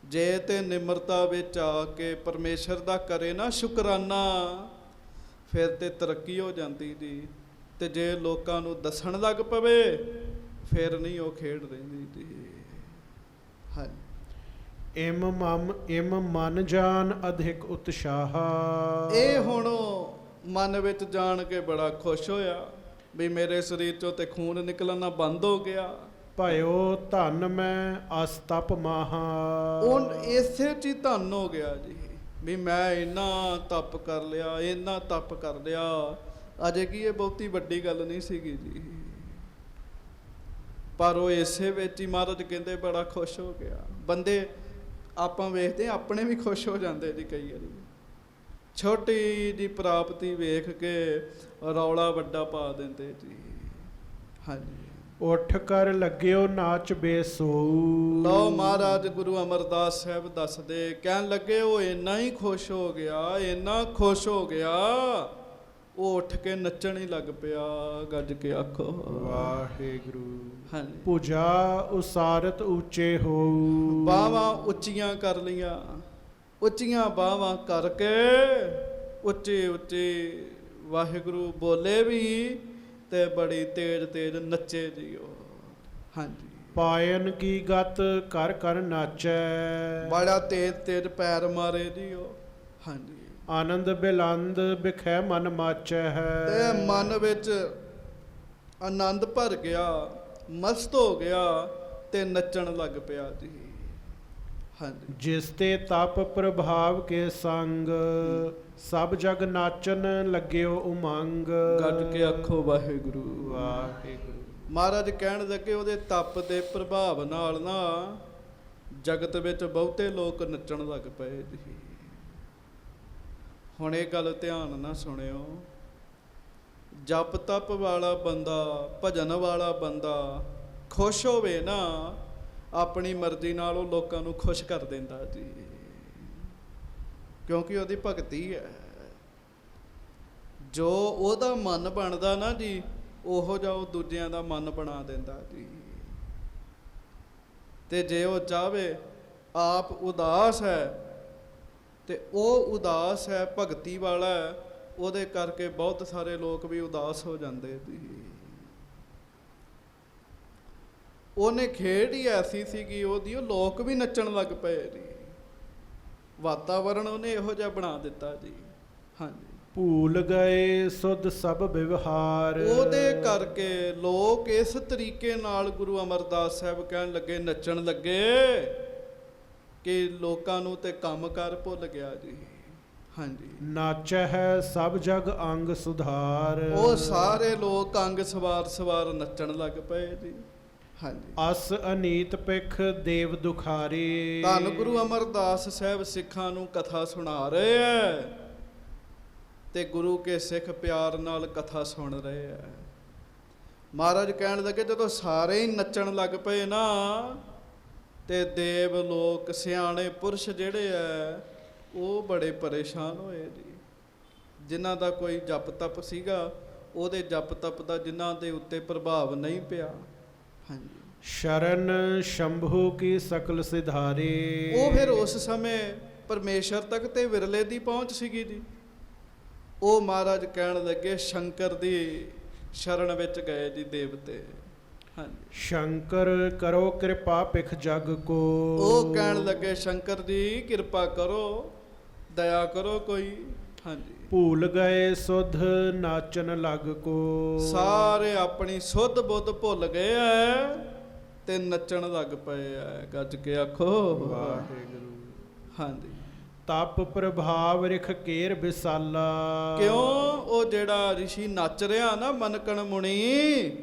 [SPEAKER 1] ਜੇ ਤੇ ਨਿਮਰਤਾ ਵਿੱਚ ਆ ਕੇ ਪਰਮੇਸ਼ਰ ਦਾ ਕਰੇ ਨਾ ਸ਼ੁਕਰਾਨਾ, ਫਿਰ ਤੇ ਤਰੱਕੀ ਹੋ ਜਾਂਦੀ ਜੀ। ਤੇ ਜੇ ਲੋਕਾਂ ਨੂੰ ਦੱਸਣ ਲੱਗ ਪਵੇ, ਫਿਰ ਨਹੀਂ ਉਹ ਖੇਡ ਰਹਿੰਦੀ ਜੀ। ਹਾਂਜੀ,
[SPEAKER 2] ਇਮ ਮਨ ਜਾਨ ਅਧਿਕ ਉਤਸ਼ਾਹਾ।
[SPEAKER 1] ਇਹ ਹੁਣ ਮਨ ਵਿੱਚ ਜਾਣ ਕੇ ਬੜਾ ਖੁਸ਼ ਹੋਇਆ ਵੀ ਮੇਰੇ ਸਰੀਰ 'ਚੋਂ ਤੇ ਖੂਨ ਨਿਕਲਣਾ ਬੰਦ ਹੋ ਗਿਆ।
[SPEAKER 2] ਭਇਓ ਧਨ ਮੈਂ ਅਸਤਪ ਮਾਹਾ।
[SPEAKER 1] ਉਹ ਇਸੇ 'ਚ ਹੀ ਧਨ ਹੋ ਗਿਆ ਜੀ ਵੀ ਮੈਂ ਇੰਨਾ ਤਪ ਕਰ ਲਿਆ, ਇੰਨਾ ਤਪ ਕਰ ਲਿਆ। ਅਜੇ ਕੀ ਇਹ ਬਹੁਤੀ ਵੱਡੀ ਗੱਲ ਨਹੀਂ ਸੀਗੀ ਜੀ, ਪਰ ਉਹ ਇਸੇ ਵਿੱਚ ਹੀ ਮਹਾਰਾਜ ਕਹਿੰਦੇ ਬੜਾ ਖੁਸ਼ ਹੋ ਗਿਆ। ਬੰਦੇ ਆਪਾਂ ਵੇਖਦੇ ਆਪਣੇ ਵੀ ਖੁਸ਼ ਹੋ ਜਾਂਦੇ ਜੀ ਕਈ ਵਾਰੀ, ਛੋਟੀ ਜੀ ਪ੍ਰਾਪਤੀ ਵੇਖ ਕੇ ਰੌਲਾ ਵੱਡਾ ਪਾ ਦਿੰਦੇ ਜੀ। ਹਾਂਜੀ,
[SPEAKER 2] ਉੱਠ ਕਰ ਲੱਗਿਓ ਨਾਚ ਬੇਸੋ।
[SPEAKER 1] ਲਓ ਮਹਾਰਾਜ ਗੁਰੂ ਅਮਰਦਾਸ ਸਾਹਿਬ ਦੱਸਦੇ, ਕਹਿਣ ਲੱਗੇ ਉਹ ਇੰਨਾ ਹੀ ਖੁਸ਼ ਹੋ ਗਿਆ, ਇੰਨਾ ਖੁਸ਼ ਹੋ ਗਿਆ, ਉਹ ਉੱਠ ਕੇ ਨੱਚਣ ਹੀ ਲੱਗ ਪਿਆ। ਗੱਜ ਕੇ ਆਖੋ
[SPEAKER 2] ਵਾਹਿਗੁਰੂ।
[SPEAKER 1] ਹਾਂਜੀ,
[SPEAKER 2] ਪੂਜਾ ਉਸਾਰਤ ਉੱਚੇ ਹੋ।
[SPEAKER 1] ਬਾਹਾਂ ਉੱਚੀਆਂ ਕਰ ਲੀਆਂ, ਉੱਚੀਆਂ ਬਾਹਾਂ ਕਰਕੇ ਉੱਚੇ ਉੱਚੇ ਵਾਹਿਗੁਰੂ ਬੋਲੇ ਵੀ, ਤੇ ਬੜੀ ਤੇਜ਼ ਤੇਜ਼ ਨੱਚੇ ਜੀ ਉਹ। ਹਾਂਜੀ,
[SPEAKER 2] ਪਾਇਨ ਕੀ ਗਤ ਕਰ ਕਰ ਨਾਚੈ।
[SPEAKER 1] ਬੜਾ ਤੇਜ਼ ਤੇਜ਼ ਪੈਰ ਮਾਰੇ ਜੀ ਉਹ। ਹਾਂਜੀ,
[SPEAKER 2] ਆਨੰਦ ਬਿਲੰਦ ਬਿਖੈ ਮਨ ਮਾਚੈ ਹੈ।
[SPEAKER 1] ਤੇ ਮਨ ਵਿੱਚ ਆਨੰਦ ਭਰ ਗਿਆ, ਮਸਤ ਹੋ ਗਿਆ ਤੇ ਨੱਚਣ ਲੱਗ ਪਿਆ ਜੀ। ਹਾਂਜੀ,
[SPEAKER 2] ਜਿਸ ਤੇ ਤਪ ਪ੍ਰਭਾਵ ਕੇ ਸੰਗ, ਸਭ ਜਗ ਨਾਚਨ ਲੱਗਿਓ ਉਮੰਗ।
[SPEAKER 1] ਗੱਜ ਕੇ ਆਖੋ ਵਾਹਿਗੁਰੂ
[SPEAKER 2] ਵਾਹਿਗੁਰੂ।
[SPEAKER 1] ਮਹਾਰਾਜ ਕਹਿਣ ਲੱਗੇ ਉਹਦੇ ਤਪ ਦੇ ਪ੍ਰਭਾਵ ਨਾਲ ਨਾ ਜਗਤ ਵਿੱਚ ਬਹੁਤੇ ਲੋਕ ਨੱਚਣ ਲੱਗ ਪਏ ਜੀ। ਹੁਣ ਇਹ ਗੱਲ ਧਿਆਨ ਨਾਲ ਸੁਣਿਓ, ਜਪ ਤਪ ਵਾਲਾ ਬੰਦਾ, ਭਜਨ ਵਾਲਾ ਬੰਦਾ ਖੁਸ਼ ਹੋਵੇ ਨਾ, ਆਪਣੀ ਮਰਜ਼ੀ ਨਾਲ ਉਹ ਲੋਕਾਂ ਨੂੰ ਖੁਸ਼ ਕਰ ਦਿੰਦਾ ਜੀ, ਕਿਉਂਕਿ ਉਹਦੀ ਭਗਤੀ ਹੈ। ਜੋ ਉਹਦਾ ਮਨ ਬਣਦਾ ਨਾ ਜੀ, ਉਹੋ ਜਿਹਾ ਉਹ ਦੂਜਿਆਂ ਦਾ ਮਨ ਬਣਾ ਦਿੰਦਾ ਜੀ। ਤੇ ਜੇ ਉਹ ਚਾਹਵੇ ਆਪ ਉਦਾਸ ਹੈ ਤੇ ਉਹ ਉਦਾਸ ਹੈ, ਭਗਤੀ ਵਾਲਾ ਹੈ, ਉਹਦੇ ਕਰਕੇ ਬਹੁਤ ਸਾਰੇ ਲੋਕ ਵੀ ਉਦਾਸ ਹੋ ਜਾਂਦੇ ਜੀ। ਉਹਨੇ ਖੇਡ ਹੀ ਐਸੀ ਸੀਗੀ ਉਹਦੀ, ਉਹ ਲੋਕ ਵੀ ਨੱਚਣ ਲੱਗ ਪਏ ਜੀ। ਵਾਤਾਵਰਣ ਉਹਨੇ ਇਹੋ ਜਿਹਾ ਬਣਾ ਦਿੱਤਾ ਜੀ। ਹਾਂਜੀ,
[SPEAKER 2] ਭੂਲ ਗਏ ਸੁਧ ਸਭ ਵਿਵਹਾਰ।
[SPEAKER 1] ਉਹਦੇ ਕਰਕੇ ਲੋਕ ਇਸ ਤਰੀਕੇ ਨਾਲ ਗੁਰੂ ਅਮਰਦਾਸ ਸਾਹਿਬ ਕਹਿਣ ਲੱਗੇ, ਨੱਚਣ ਲੱਗੇ ਕਿ ਲੋਕਾਂ ਨੂੰ ਤੇ ਕੰਮ ਕਾਰ ਭੁੱਲ ਗਿਆ ਜੀ। ਹਾਂਜੀ,
[SPEAKER 2] ਨਾਚੈ ਹੈ ਸਭ ਜਗ ਅੰਗ ਸੁਧਾਰ।
[SPEAKER 1] ਉਹ ਸਾਰੇ ਲੋਕ ਅੰਗ ਸਵਾਰ ਸਵਾਰ ਨੱਚਣ ਲੱਗ ਪਏ ਜੀ। ਹਾਂਜੀ,
[SPEAKER 2] ਅਸ ਅਨੀਤ ਪਿਖ ਦੇਵ ਦੁਖਾਰੀ।
[SPEAKER 1] ਧੰਨ ਗੁਰੂ ਅਮਰਦਾਸ ਸਾਹਿਬ ਸਿੱਖਾਂ ਨੂੰ ਕਥਾ ਸੁਣਾ ਰਹੇ ਹੈ ਤੇ ਗੁਰੂ ਕੇ ਸਿੱਖ ਪਿਆਰ ਨਾਲ ਕਥਾ ਸੁਣ ਰਹੇ ਹੈ। ਮਹਾਰਾਜ ਕਹਿਣ ਲੱਗੇ ਜਦੋਂ ਸਾਰੇ ਹੀ ਨੱਚਣ ਲੱਗ ਪਏ ਨਾ, ਤੇ ਦੇਵ ਲੋਕ ਸਿਆਣੇ ਪੁਰਸ਼ ਜਿਹੜੇ ਹੈ ਉਹ ਬੜੇ ਪਰੇਸ਼ਾਨ ਹੋਏ ਜੀ। ਜਿਨ੍ਹਾਂ ਦਾ ਕੋਈ ਜਪ ਤਪ ਸੀਗਾ, ਉਹਦੇ ਜਪ ਤਪ ਦਾ ਜਿਨ੍ਹਾਂ ਦੇ ਉੱਤੇ ਪ੍ਰਭਾਵ ਨਹੀਂ ਪਿਆ। ਹਾਂਜੀ,
[SPEAKER 2] ਸ਼ਰਨ ਸ਼ੰਭੂ ਕੀ ਸਕਲ ਸਿਧਾਰੀ।
[SPEAKER 1] ਉਹ ਫਿਰ ਉਸ ਸਮੇਂ ਪਰਮੇਸ਼ਰ ਤੱਕ ਤੇ ਵਿਰਲੇ ਦੀ ਪਹੁੰਚ ਸੀਗੀ ਜੀ। ਉਹ ਮਹਾਰਾਜ ਕਹਿਣ ਲੱਗੇ ਸ਼ੰਕਰ ਦੀ ਸ਼ਰਨ ਵਿੱਚ ਗਏ ਜੀ ਦੇਵਤੇ। ਹਾਂਜੀ,
[SPEAKER 2] ਸ਼ੰਕਰ ਕਰੋ ਕਿਰਪਾ ਪਿਖ ਜਗ ਕੋ।
[SPEAKER 1] ਉਹ ਕਹਿਣ ਲੱਗੇ ਸ਼ੰਕਰ ਜੀ ਕਿਰਪਾ ਕਰੋ, ਦਇਆ ਕਰੋ ਕੋਈ। ਹਾਂਜੀ,
[SPEAKER 2] ਭੂਲ ਗਏ ਸੁਧ ਨਾਚਨ ਲਗ ਕੋ।
[SPEAKER 1] ਸਾਰੇ ਆਪਣੀ ਸੁੱਧ ਬੁੱਧ ਭੁੱਲ ਗਏ ਐ ਤੇ ਨੱਚਣ ਲੱਗ ਪਏ ਐ। ਗੱਜ ਕੇ ਆਖੋ
[SPEAKER 2] ਵਾਹਿਗੁਰੂ।
[SPEAKER 1] ਹਾਂਜੀ,
[SPEAKER 2] ਤਪ ਪ੍ਰਭਾਵ ਰਿਖ ਕੇਰ ਵਿਸਾਲਾ।
[SPEAKER 1] ਕਿਉਂ? ਉਹ ਜਿਹੜਾ ਰਿਸ਼ੀ ਨੱਚ ਰਿਹਾ ਨਾ ਮਨਕਣ ਮੁਨੀ,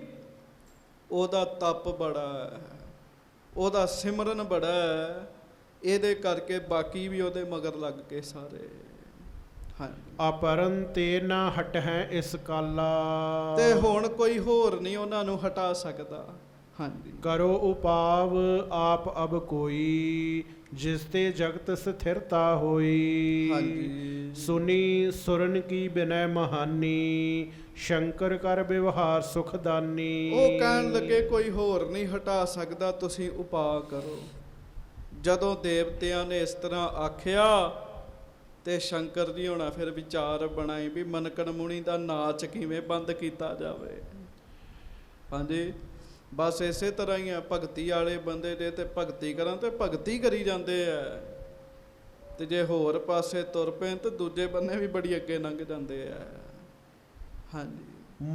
[SPEAKER 1] ਉਹਦਾ ਤਪ ਬੜਾ ਹੈ, ਉਹਦਾ ਸਿਮਰਨ ਬੜਾ ਹੈ। ਇਹਦੇ ਕਰਕੇ ਬਾਕੀ ਵੀ ਉਹਦੇ ਮਗਰ ਲੱਗ ਕੇ ਸਾਰੇ। ਹਾਂਜੀ,
[SPEAKER 2] ਅਪਰਨ ਤੇ ਨਾ ਹਟ ਹੈ ਇਸ ਕਾਲਾ।
[SPEAKER 1] ਤੇ ਹੁਣ ਕੋਈ ਹੋਰ ਨਹੀਂ ਉਹਨਾਂ ਨੂੰ ਹਟਾ ਸਕਦਾ। ਹਾਂਜੀ,
[SPEAKER 2] ਕਰੋ ਉਪਾਵ ਆਪ ਅਬ ਕੋਈ, ਜਿਸ ਤੇ ਜਗਤ ਸਥਿਰਤਾ ਹੋਈ।
[SPEAKER 1] ਹਾਂਜੀ,
[SPEAKER 2] ਸੁਨੀ ਸੁਰਨ ਕੀ ਬਿਨੈ ਮਹਾਨੀ, ਸ਼ੰਕਰ ਕਰ ਵਿਵਹਾਰ ਸੁਖਦਾਨੀ।
[SPEAKER 1] ਉਹ ਕਹਿਣ ਲੱਗੇ ਕੋਈ ਹੋਰ ਨਹੀਂ ਹਟਾ ਸਕਦਾ, ਤੁਸੀਂ ਉਪਾਅ ਕਰੋ। ਜਦੋਂ ਦੇਵਤਿਆਂ ਨੇ ਇਸ ਤਰ੍ਹਾਂ ਆਖਿਆ ਤੇ ਸ਼ੰਕਰ ਜੀ ਹੋਣਾ ਫਿਰ ਵਿਚਾਰ ਬਣਾਈ ਵੀ ਮਨਕਣ ਮੁਨੀ ਦਾ ਨਾਚ ਕਿਵੇਂ ਬੰਦ ਕੀਤਾ ਜਾਵੇ। ਹਾਂਜੀ, ਬਸ ਇਸੇ ਤਰ੍ਹਾਂ ਹੀ ਆ, ਭਗਤੀ ਵਾਲੇ ਬੰਦੇ ਜੇ ਤੇ ਭਗਤੀ ਕਰਨ ਤੇ ਭਗਤੀ ਕਰੀ ਜਾਂਦੇ ਆ, ਤੇ ਜੇ ਹੋਰ ਪਾਸੇ ਤੁਰ ਪੈਣ ਤੇ ਦੂਜੇ ਬੰਨੇ ਵੀ ਬੜੀ ਅੱਗੇ ਲੰਘ ਜਾਂਦੇ ਆ। ਹਾਂਜੀ,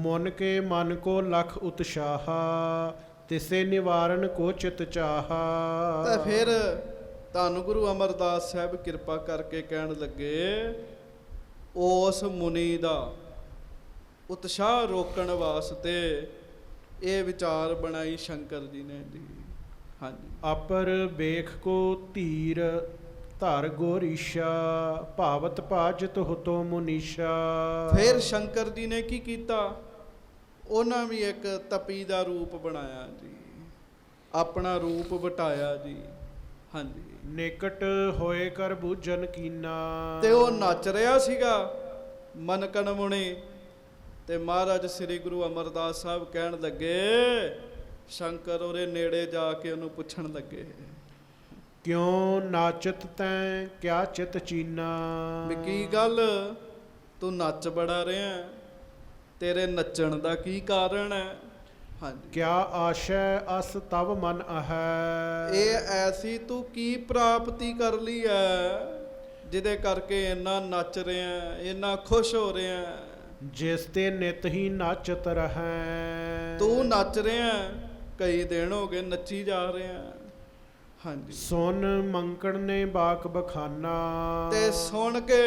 [SPEAKER 2] ਮਨ ਕੇ ਮਨ ਕੋ ਲਖ ਉਤਸ਼ਾਹਾ, ਤਿਸੇ ਨਿਵਾਰਨ ਕੋ ਚਿਤ ਚਾਹਾ।
[SPEAKER 1] ਤਾਂ ਫਿਰ ਧੰਨ ਗੁਰੂ ਅਮਰਦਾਸ ਸਾਹਿਬ ਕਿਰਪਾ ਕਰਕੇ ਕਹਿਣ ਲੱਗੇ ਉਸ ਮੁਨੀ ਦਾ ਉਤਸ਼ਾਹ ਰੋਕਣ ਵਾਸਤੇ ਇਹ ਵਿਚਾਰ ਬਣਾਈ ਸ਼ੰਕਰ ਜੀ ਨੇ ਜੀ। ਹਾਂਜੀ,
[SPEAKER 2] ਅਪਰ ਵੇਖ ਕੋ ਧੀਰ ਧਰ ਗੋਰੀਸ਼ਾ, ਭਾਵਤ ਭਾਜਤ ਹੁਤੋ ਮੁਨੀਸ਼ਾ।
[SPEAKER 1] ਫਿਰ ਸ਼ੰਕਰ ਜੀ ਨੇ ਕੀ ਕੀਤਾ? ਉਹਨਾਂ ਵੀ ਇੱਕ ਤਪੀ ਦਾ ਰੂਪ ਬਣਾਇਆ ਜੀ, ਆਪਣਾ ਰੂਪ ਵਟਾਇਆ ਜੀ। ਹਾਂਜੀ,
[SPEAKER 2] ਨਿਕਟ ਹੋਏ ਕਰ ਬੂਝਨ ਕੀਨਾ।
[SPEAKER 1] ਤੇ ਉਹ ਨੱਚ ਰਿਹਾ ਸੀਗਾ ਮਨਕਣ ਮੁਨੀ, ਤੇ ਮਹਾਰਾਜ ਸ੍ਰੀ ਗੁਰੂ ਅਮਰਦਾਸ ਸਾਹਿਬ ਕਹਿਣ ਲੱਗੇ, ਸ਼ੰਕਰ ਉਹਦੇ ਨੇੜੇ ਜਾ ਕੇ ਉਹਨੂੰ ਪੁੱਛਣ ਲੱਗੇ,
[SPEAKER 2] ਕਿਉਂ ਨਾਚਤ ਤੈਂ ਕਿਆ ਚਿਤ ਚੀਨਾ।
[SPEAKER 1] ਵੀ ਕੀ ਗੱਲ ਤੂੰ ਨੱਚ ਬੜਾ ਰਿਹਾ, ਤੇਰੇ ਨੱਚਣ ਦਾ ਕੀ ਕਾਰਨ ਹੈ? ਹਾਂਜੀ,
[SPEAKER 2] ਕਿਆ ਆਸ਼ੈ ਅਸ ਤਵ ਮਨ ਹੈ।
[SPEAKER 1] ਇਹ ਐਸੀ ਤੂੰ ਕੀ ਪ੍ਰਾਪਤੀ ਕਰ ਲਈ ਹੈ ਜਿਹਦੇ ਕਰਕੇ ਇੰਨਾ ਨੱਚ ਰਿਹਾ, ਇੰਨਾ ਖੁਸ਼ ਹੋ ਰਿਹਾ?
[SPEAKER 2] ਜਿਸ ਤੇ ਨਿਤ ਹੀ ਨਾਚਤ ਰਹੈ।
[SPEAKER 1] ਤੂੰ ਨੱਚ ਰਿਹਾ, ਕਈ ਦਿਨ ਹੋ ਗਏ ਨੱਚੀ ਜਾ ਰਿਹਾ। ਹਾਂਜੀ,
[SPEAKER 2] ਸੁਨ ਮੰਕਣ ਨੇ ਬਾਕ ਬਖਾਨਾ।
[SPEAKER 1] ਤੇ ਸੁਣ ਕੇ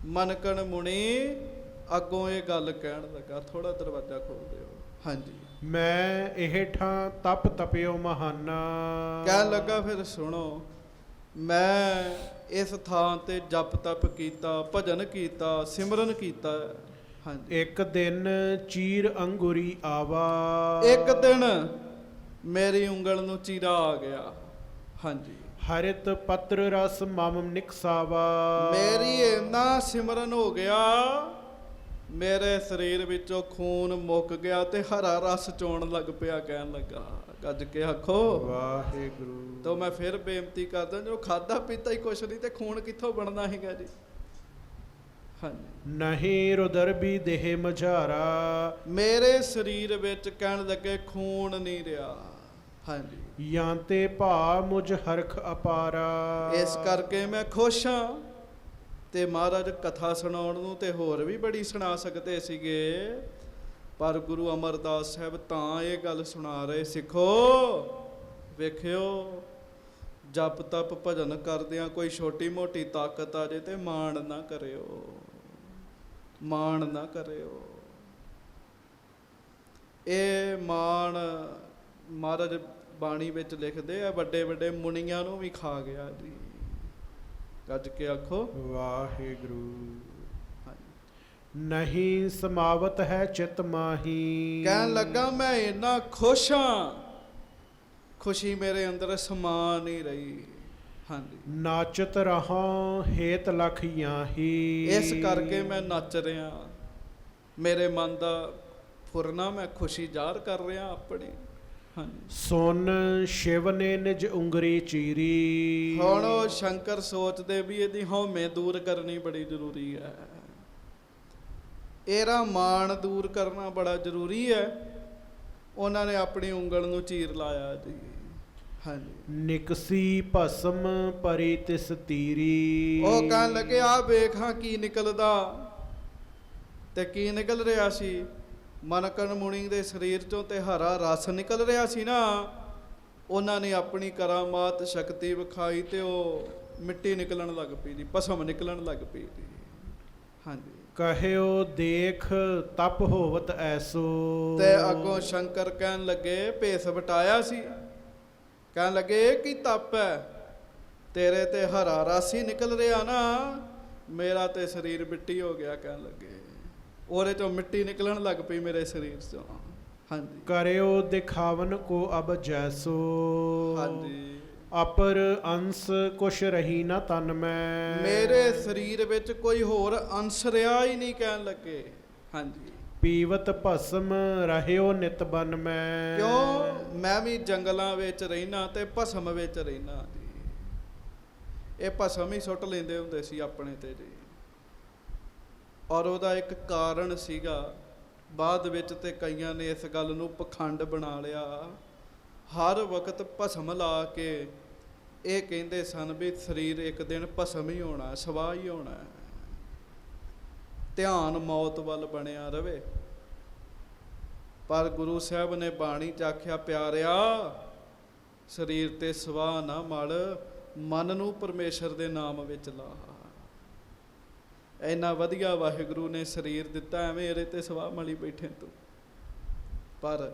[SPEAKER 1] ਮਨਕਣ ਮੁਨੀ ਅੱਗੋਂ ਇਹ ਗੱਲ ਕਹਿਣ ਲੱਗਾ, ਥੋੜਾ ਦਰਵਾਜ਼ਾ ਖੋਲ ਦਿਓ। ਹਾਂਜੀ,
[SPEAKER 2] ਮੈਂ ਇਹ ਠਾਂ ਤਪ ਤਪਿਓ ਮਹਾਨਾ।
[SPEAKER 1] ਕਹਿਣ ਲੱਗਾ ਫਿਰ ਸੁਣੋ, ਮੈਂ ਇਸ ਥਾਂ ਤੇ ਜਪ ਤਪ ਕੀਤਾ, ਭਜਨ ਕੀਤਾ, ਸਿਮਰਨ ਕੀਤਾ। ਹਾਂਜੀ,
[SPEAKER 2] ਇੱਕ ਦਿਨ ਚੀਰ ਅੰਗੁਰੀ ਆਵਾ।
[SPEAKER 1] ਇੱਕ ਦਿਨ ਮੇਰੀ ਉਂਗਲ ਨੂੰ ਚੀਰਾ ਆ ਗਿਆ। ਹਾਂਜੀ,
[SPEAKER 2] ਹਰਿਤ ਪੱਤਰ ਰਸ ਮਮ ਨਿਕਸਾਵਾ।
[SPEAKER 1] ਮੇਰੀ ਇੰਨਾ ਸਿਮਰਨ ਹੋ ਗਿਆ, ਮੇਰੇ ਸਰੀਰ ਵਿੱਚੋਂ ਖੂਨ ਮੁੱਕ ਗਿਆ ਤੇ ਹਰਾ ਰਸ ਚੋਣ ਲੱਗ ਪਿਆ। ਕਹਿਣ ਲੱਗਾ, ਗੱਜ ਕੇ ਆਖੋ
[SPEAKER 2] ਵਾਹਿਗੁਰੂ।
[SPEAKER 1] ਤਾਂ ਮੈਂ ਫਿਰ ਬੇਨਤੀ ਕਰਦਾ, ਜੋ ਖਾਦਾ ਪੀਤਾ ਹੀ ਕੁਛ ਨਹੀਂ ਤੇ ਖੂਨ ਕਿੱਥੋਂ ਬਣਨਾ ਹੈਗਾ ਜੀ। ਹਾਂਜੀ,
[SPEAKER 2] ਨਹੀਂ ਰੁਦਰ ਵੀ ਦੇਹ ਮਝਾਰਾ।
[SPEAKER 1] ਮੇਰੇ ਸਰੀਰ ਵਿੱਚ ਕਹਿਣ ਲੱਗੇ ਖੂਨ ਨਹੀਂ ਰਿਹਾ। ਹਾਂਜੀ,
[SPEAKER 2] ਜਾਂ ਤੇ ਭਾ ਮੁਝ ਹਰਖ ਅਪਾਰਾ।
[SPEAKER 1] ਇਸ ਕਰਕੇ ਮੈਂ ਖੁਸ਼ ਹਾਂ। ਤੇ ਮਹਾਰਾਜ ਕਥਾ ਸੁਣਾਉਣ ਨੂੰ ਤੇ ਹੋਰ ਵੀ ਬੜੀ ਸੁਣਾ ਸਕਦੇ ਸੀਗੇ, ਪਰ ਗੁਰੂ ਅਮਰਦਾਸ ਸਾਹਿਬ ਤਾਂ ਇਹ ਗੱਲ ਸੁਣਾ ਰਹੇ, ਸਿੱਖੋ ਵੇਖਿਓ, ਜਪ ਤਪ ਭਜਨ ਕਰਦਿਆਂ ਕੋਈ ਛੋਟੀ ਮੋਟੀ ਤਾਕਤ ਆ ਜੇ ਤੇ ਮਾਣ ਨਾ ਕਰਿਓ, ਮਾਣ ਨਾ ਕਰਿਓ। ਇਹ ਮਾਣ ਮਹਾਰਾਜ ਬਾਣੀ ਵਿੱਚ ਲਿਖਦੇ ਆ, ਵੱਡੇ ਵੱਡੇ ਮੁਨੀਆਂ ਨੂੰ ਵੀ ਖਾ ਗਿਆ ਜੀ। ਗੱਜ ਕੇ ਆਖੋ
[SPEAKER 2] ਵਾਹਿਗੁਰੂ। ਨਹੀਂ ਸਮਾਵਤ ਹੈ ਚਿਤ ਮਾਹੀ।
[SPEAKER 1] ਕਹਿਣ ਲੱਗਾ ਮੈਂ ਇੰਨਾ ਖੁਸ਼ ਹਾਂ, ਖੁਸ਼ੀ ਮੇਰੇ ਅੰਦਰ ਸਮਾ ਨਹੀਂ ਰਹੀ। ਹਾਂਜੀ,
[SPEAKER 2] ਨਾਚਤ ਰਹਾ ਹੇਤ ਲਖ ਯਾਹੀ।
[SPEAKER 1] ਇਸ ਕਰਕੇ ਮੈਂ ਨੱਚ ਰਿਹਾ, ਮੇਰੇ ਮਨ ਦਾ ਫੁਰਨਾ ਮੈਂ ਖੁਸ਼ੀ ਜ਼ਾਹਰ ਕਰ ਰਿਹਾ ਆਪਣੀ। ਹਾਂਜੀ,
[SPEAKER 2] ਸੁਨ ਸ਼ਿਵ ਨੇ ਨਿਜ ਉਂਗਰੀ ਚੀਰੀ।
[SPEAKER 1] ਹੁਣ ਉਹ ਸ਼ੰਕਰ ਸੋਚਦੇ ਵੀ ਇਹਦੀ ਹਉਮੈ ਦੂਰ ਕਰਨੀ ਬੜੀ ਜ਼ਰੂਰੀ ਹੈ, ਇਹਦਾ ਮਾਣ ਦੂਰ ਕਰਨਾ ਬੜਾ ਜ਼ਰੂਰੀ ਹੈ। ਉਹਨਾਂ ਨੇ ਆਪਣੀ ਉਂਗਲ ਨੂੰ ਚੀਰ ਲਾਇਆ ਜੀ। ਹਾਂਜੀ,
[SPEAKER 2] ਨਿਕਸੀ ਭਸਮ ਪਰੀ ਤਿਸ ਤੀਰੀ।
[SPEAKER 1] ਉਹ ਕਹਿਣ ਲੱਗੇ, ਆ ਵੇਖਾਂ ਕੀ ਨਿਕਲਦਾ। ਤੇ ਕੀ ਨਿਕਲ ਰਿਹਾ ਸੀ? ਮਨਕਣ ਮੁਨੀ ਦੇ ਸਰੀਰ ਚੋਂ ਤੇ ਹਰਾ ਰਸ ਨਿਕਲ ਰਿਹਾ ਸੀ ਨਾ। ਉਹਨਾਂ ਨੇ ਆਪਣੀ ਕਰਾਮਾਤ ਸ਼ਕਤੀ ਵਿਖਾਈ ਤੇ ਉਹ ਮਿੱਟੀ ਨਿਕਲਣ ਲੱਗ ਪਈ ਜੀ, ਭਸਮ ਨਿਕਲਣ ਲੱਗ ਪਈ ਜੀ। ਹਾਂਜੀ,
[SPEAKER 2] ਕਹਿਓ ਦੇਖ ਤਪ ਹੋਵਤ ਐਸੋ।
[SPEAKER 1] ਤੇ ਅੱਗੋਂ ਸ਼ੰਕਰ ਕਹਿਣ ਲੱਗੇ, ਭੇਸ ਵਟਾਇਆ ਸੀ, ਕਹਿਣ ਲੱਗੇ ਇਹ ਕੀ ਤਪ ਹੈ, ਤੇਰੇ ਤੇ ਹਰਾ ਰਸ ਹੀ ਨਿਕਲ ਰਿਹਾ ਨਾ, ਮੇਰਾ ਤੇ ਸਰੀਰ ਮਿੱਟੀ ਹੋ ਗਿਆ। ਕਹਿਣ ਲੱਗੇ ਉਹਦੇ ਚੋਂ ਮਿੱਟੀ ਨਿਕਲਣ ਲੱਗ ਪਈ ਮੇਰੇ ਸਰੀਰ ਚੋਂ। ਹਾਂਜੀ,
[SPEAKER 2] ਕਰਿਓ ਦਿਖਾਵਨ ਕੋ ਅਬ ਜੈਸੋ।
[SPEAKER 1] ਹਾਂਜੀ,
[SPEAKER 2] ਅਪਰ ਅੰਸ ਕੁਛ ਰਹੀ ਨਾ ਤਨ ਮੈਂ।
[SPEAKER 1] ਮੇਰੇ ਸਰੀਰ ਵਿੱਚ ਕੋਈ ਹੋਰ ਅੰਸ਼ ਰਿਹਾ ਹੀ ਨਹੀਂ। ਕਹਿਣ ਲੱਗੇ ਹਾਂਜੀ,
[SPEAKER 2] ਪੀਵਤ ਭਸਮ ਰਹਿਓ ਨਿਤ ਬਨ ਮੈਂ।
[SPEAKER 1] ਕਿਉਂ? ਮੈਂ ਵੀ ਜੰਗਲਾਂ ਵਿੱਚ ਰਹਿਣਾ ਤੇ ਭਸਮ ਵਿੱਚ ਰਹਿਣਾ ਜੀ। ਇਹ ਭਸਮ ਹੀ ਸੁੱਟ ਲੈਂਦੇ ਹੁੰਦੇ ਸੀ ਆਪਣੇ ਤੇ ਜੀ, ਔਰ ਉਹਦਾ ਇੱਕ ਕਾਰਨ ਸੀਗਾ। ਬਾਅਦ ਵਿੱਚ ਤੇ ਕਈਆਂ ਨੇ ਇਸ ਗੱਲ ਨੂੰ ਪਖੰਡ ਬਣਾ ਲਿਆ। ਹਰ ਵਕਤ ਭਸਮ ਲਾ ਕੇ ਇਹ ਕਹਿੰਦੇ ਸਨ ਵੀ ਸਰੀਰ ਇੱਕ ਦਿਨ ਭਸਮ ਹੀ ਹੋਣਾ, ਸਵਾਹ ਹੀ ਹੋਣਾ। ਧਿਆਨ ਮੌਤ ਵੱਲ ਬਣਿਆ ਰਵੇ। ਪਰ ਗੁਰੂ ਸਾਹਿਬ ਨੇ ਬਾਣੀ 'ਚ ਆਖਿਆ, ਪਿਆਰਿਆ ਸਰੀਰ ਤੇ ਸਵਾਹ ਨਾ ਮਲ, ਮਨ ਨੂੰ ਪਰਮੇਸ਼ਰ ਦੇ ਨਾਮ ਵਿੱਚ ਲਾ। ਇੰਨਾ ਵਧੀਆ ਵਾਹਿਗੁਰੂ ਨੇ ਸਰੀਰ ਦਿੱਤਾ, ਐਵੇਂ ਇਹਦੇ ਤੇ ਸਵਾਹ ਮਲੀ ਬੈਠੇ ਤੂੰ। ਪਰ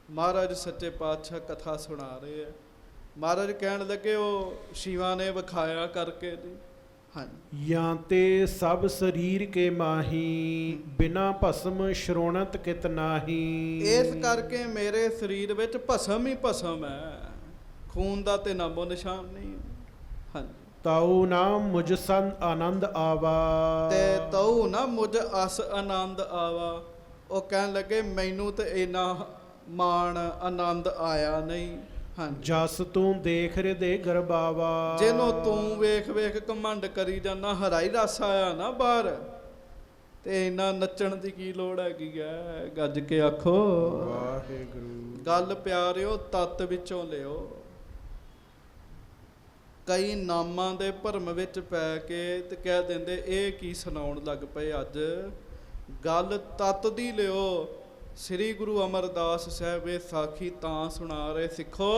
[SPEAKER 1] ਮਹਾਰਾਜ ਸੱਚੇ ਪਾਤਸ਼ਾਹ ਕਥਾ ਸੁਣਾ ਰਹੇ ਆ। ਮਹਾਰਾਜ ਕਹਿਣ ਲੱਗੇ, ਉਹ ਸ਼ਿਵਾ ਨੇ ਵਿਖਾਇਆ ਕਰਕੇ ਜੀ। ਹਾਂਜੀ,
[SPEAKER 2] ਜਾਂ ਤੇ ਸਭ ਸਰੀਰ ਕੇ ਮਾਹੀ, ਬਿਨਾ ਭਸਮ ਸ਼ਰੋਣਤ ਕਿਤ ਨਾਹੀ।
[SPEAKER 1] ਇਸ ਕਰਕੇ ਮੇਰੇ ਸਰੀਰ ਵਿੱਚ ਭਸਮ ਹੀ ਭਸਮ ਹੈ, ਖੂਨ ਦਾ ਤੇ ਨਾਮੋ ਨਿਸ਼ਾਨ ਨਹੀਂ। ਹਾਂਜੀ,
[SPEAKER 2] ਤਾਉ ਨਾ ਮੁਝ ਸੰਨ ਆਨੰਦ ਆਵਾ।
[SPEAKER 1] ਤੇ ਤਾਉ ਨਾ ਮੁਝ ਅਸ ਆਨੰਦ ਆਵਾ। ਉਹ ਕਹਿਣ ਲੱਗੇ, ਮੈਨੂੰ ਤੇ ਇੰਨਾ ਮਾਣ ਆਨੰਦ ਆਇਆ ਨਹੀਂ। ਹਾਂਜੀ,
[SPEAKER 2] ਜਸ ਤੂੰ ਦੇਖ ਹਿਰਦੇ ਗਰਬਾਵਾ।
[SPEAKER 1] ਜਿਹਨੂੰ ਤੂੰ ਵੇਖ ਵੇਖ ਘਮੰਡ ਕਰੀ ਜਾਂਦਾ, ਹਰਾ ਹੀ ਰਸ ਆਇਆ ਨਾ ਬਾਹਰ, ਤੇ ਇੰਨਾ ਨੱਚਣ ਦੀ ਕੀ ਲੋੜ ਹੈਗੀ ਹੈ। ਗੱਜ ਕੇ ਆਖੋ
[SPEAKER 2] ਵਾਹਿਗੁਰੂ।
[SPEAKER 1] ਗੱਲ ਪਿਆਰਿਓ ਤਤ ਵਿੱਚੋਂ ਲਿਓ। ਕਈ ਨਾਮਾਂ ਦੇ ਭਰਮ ਵਿੱਚ ਪੈ ਕੇ ਤੇ ਕਹਿ ਦਿੰਦੇ ਇਹ ਕੀ ਸੁਣਾਉਣ ਲੱਗ ਪਏ ਅੱਜ। ਗੱਲ ਤਤ ਦੀ ਲਿਓ। ਸ੍ਰੀ ਗੁਰੂ ਅਮਰਦਾਸ ਸਾਹਿਬ ਇਹ ਸਾਖੀ ਤਾਂ ਸੁਣਾ ਰਹੇ, ਸਿੱਖੋ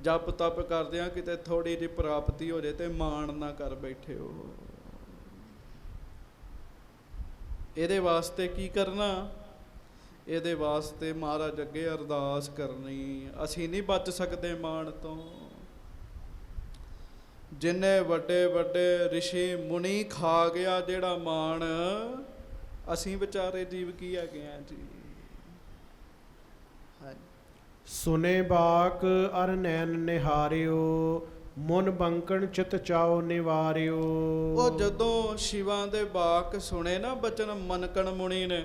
[SPEAKER 1] ਜਪ ਤਪ ਕਰਦਿਆਂ ਕਿਤੇ ਥੋੜੀ ਜਿਹੀ ਪ੍ਰਾਪਤੀ ਹੋ ਜੇ ਤੇ ਮਾਣ ਨਾ ਕਰ ਬੈਠੇ ਹੋ। ਇਹਦੇ ਵਾਸਤੇ ਕੀ ਕਰਨਾ? ਇਹਦੇ ਵਾਸਤੇ ਮਹਾਰਾਜ ਅੱਗੇ ਅਰਦਾਸ ਕਰਨੀ। ਅਸੀਂ ਨਹੀਂ ਬਚ ਸਕਦੇ ਮਾਣ ਤੋਂ। ਜਿੰਨੇ ਵੱਡੇ ਵੱਡੇ ਰਿਸ਼ੀ ਮੁਨੀ ਖਾ ਗਿਆ ਜਿਹੜਾ ਮਾਣ, ਅਸੀਂ ਵਿਚਾਰੇ ਜੀਵ ਕੀ ਹੈਗੇ ਆ ਜੀ।
[SPEAKER 2] ਸੁਨੇ ਬਾਕ ਅਰ ਨੈਣ ਨਿਹਾਰਿਓ ਮਨ ਬੰਕਣ ਚਿਤ ਚਾਉ ਨਿਵਾਰਿਓ।
[SPEAKER 1] ਉਹ ਜਦੋਂ ਸ਼ਿਵਾਂ ਦੇ ਬਾਕ ਸੁਣੇ ਨਾ ਬਚਨ ਮਨਕਣ ਮੁਨੀ ਨੇ,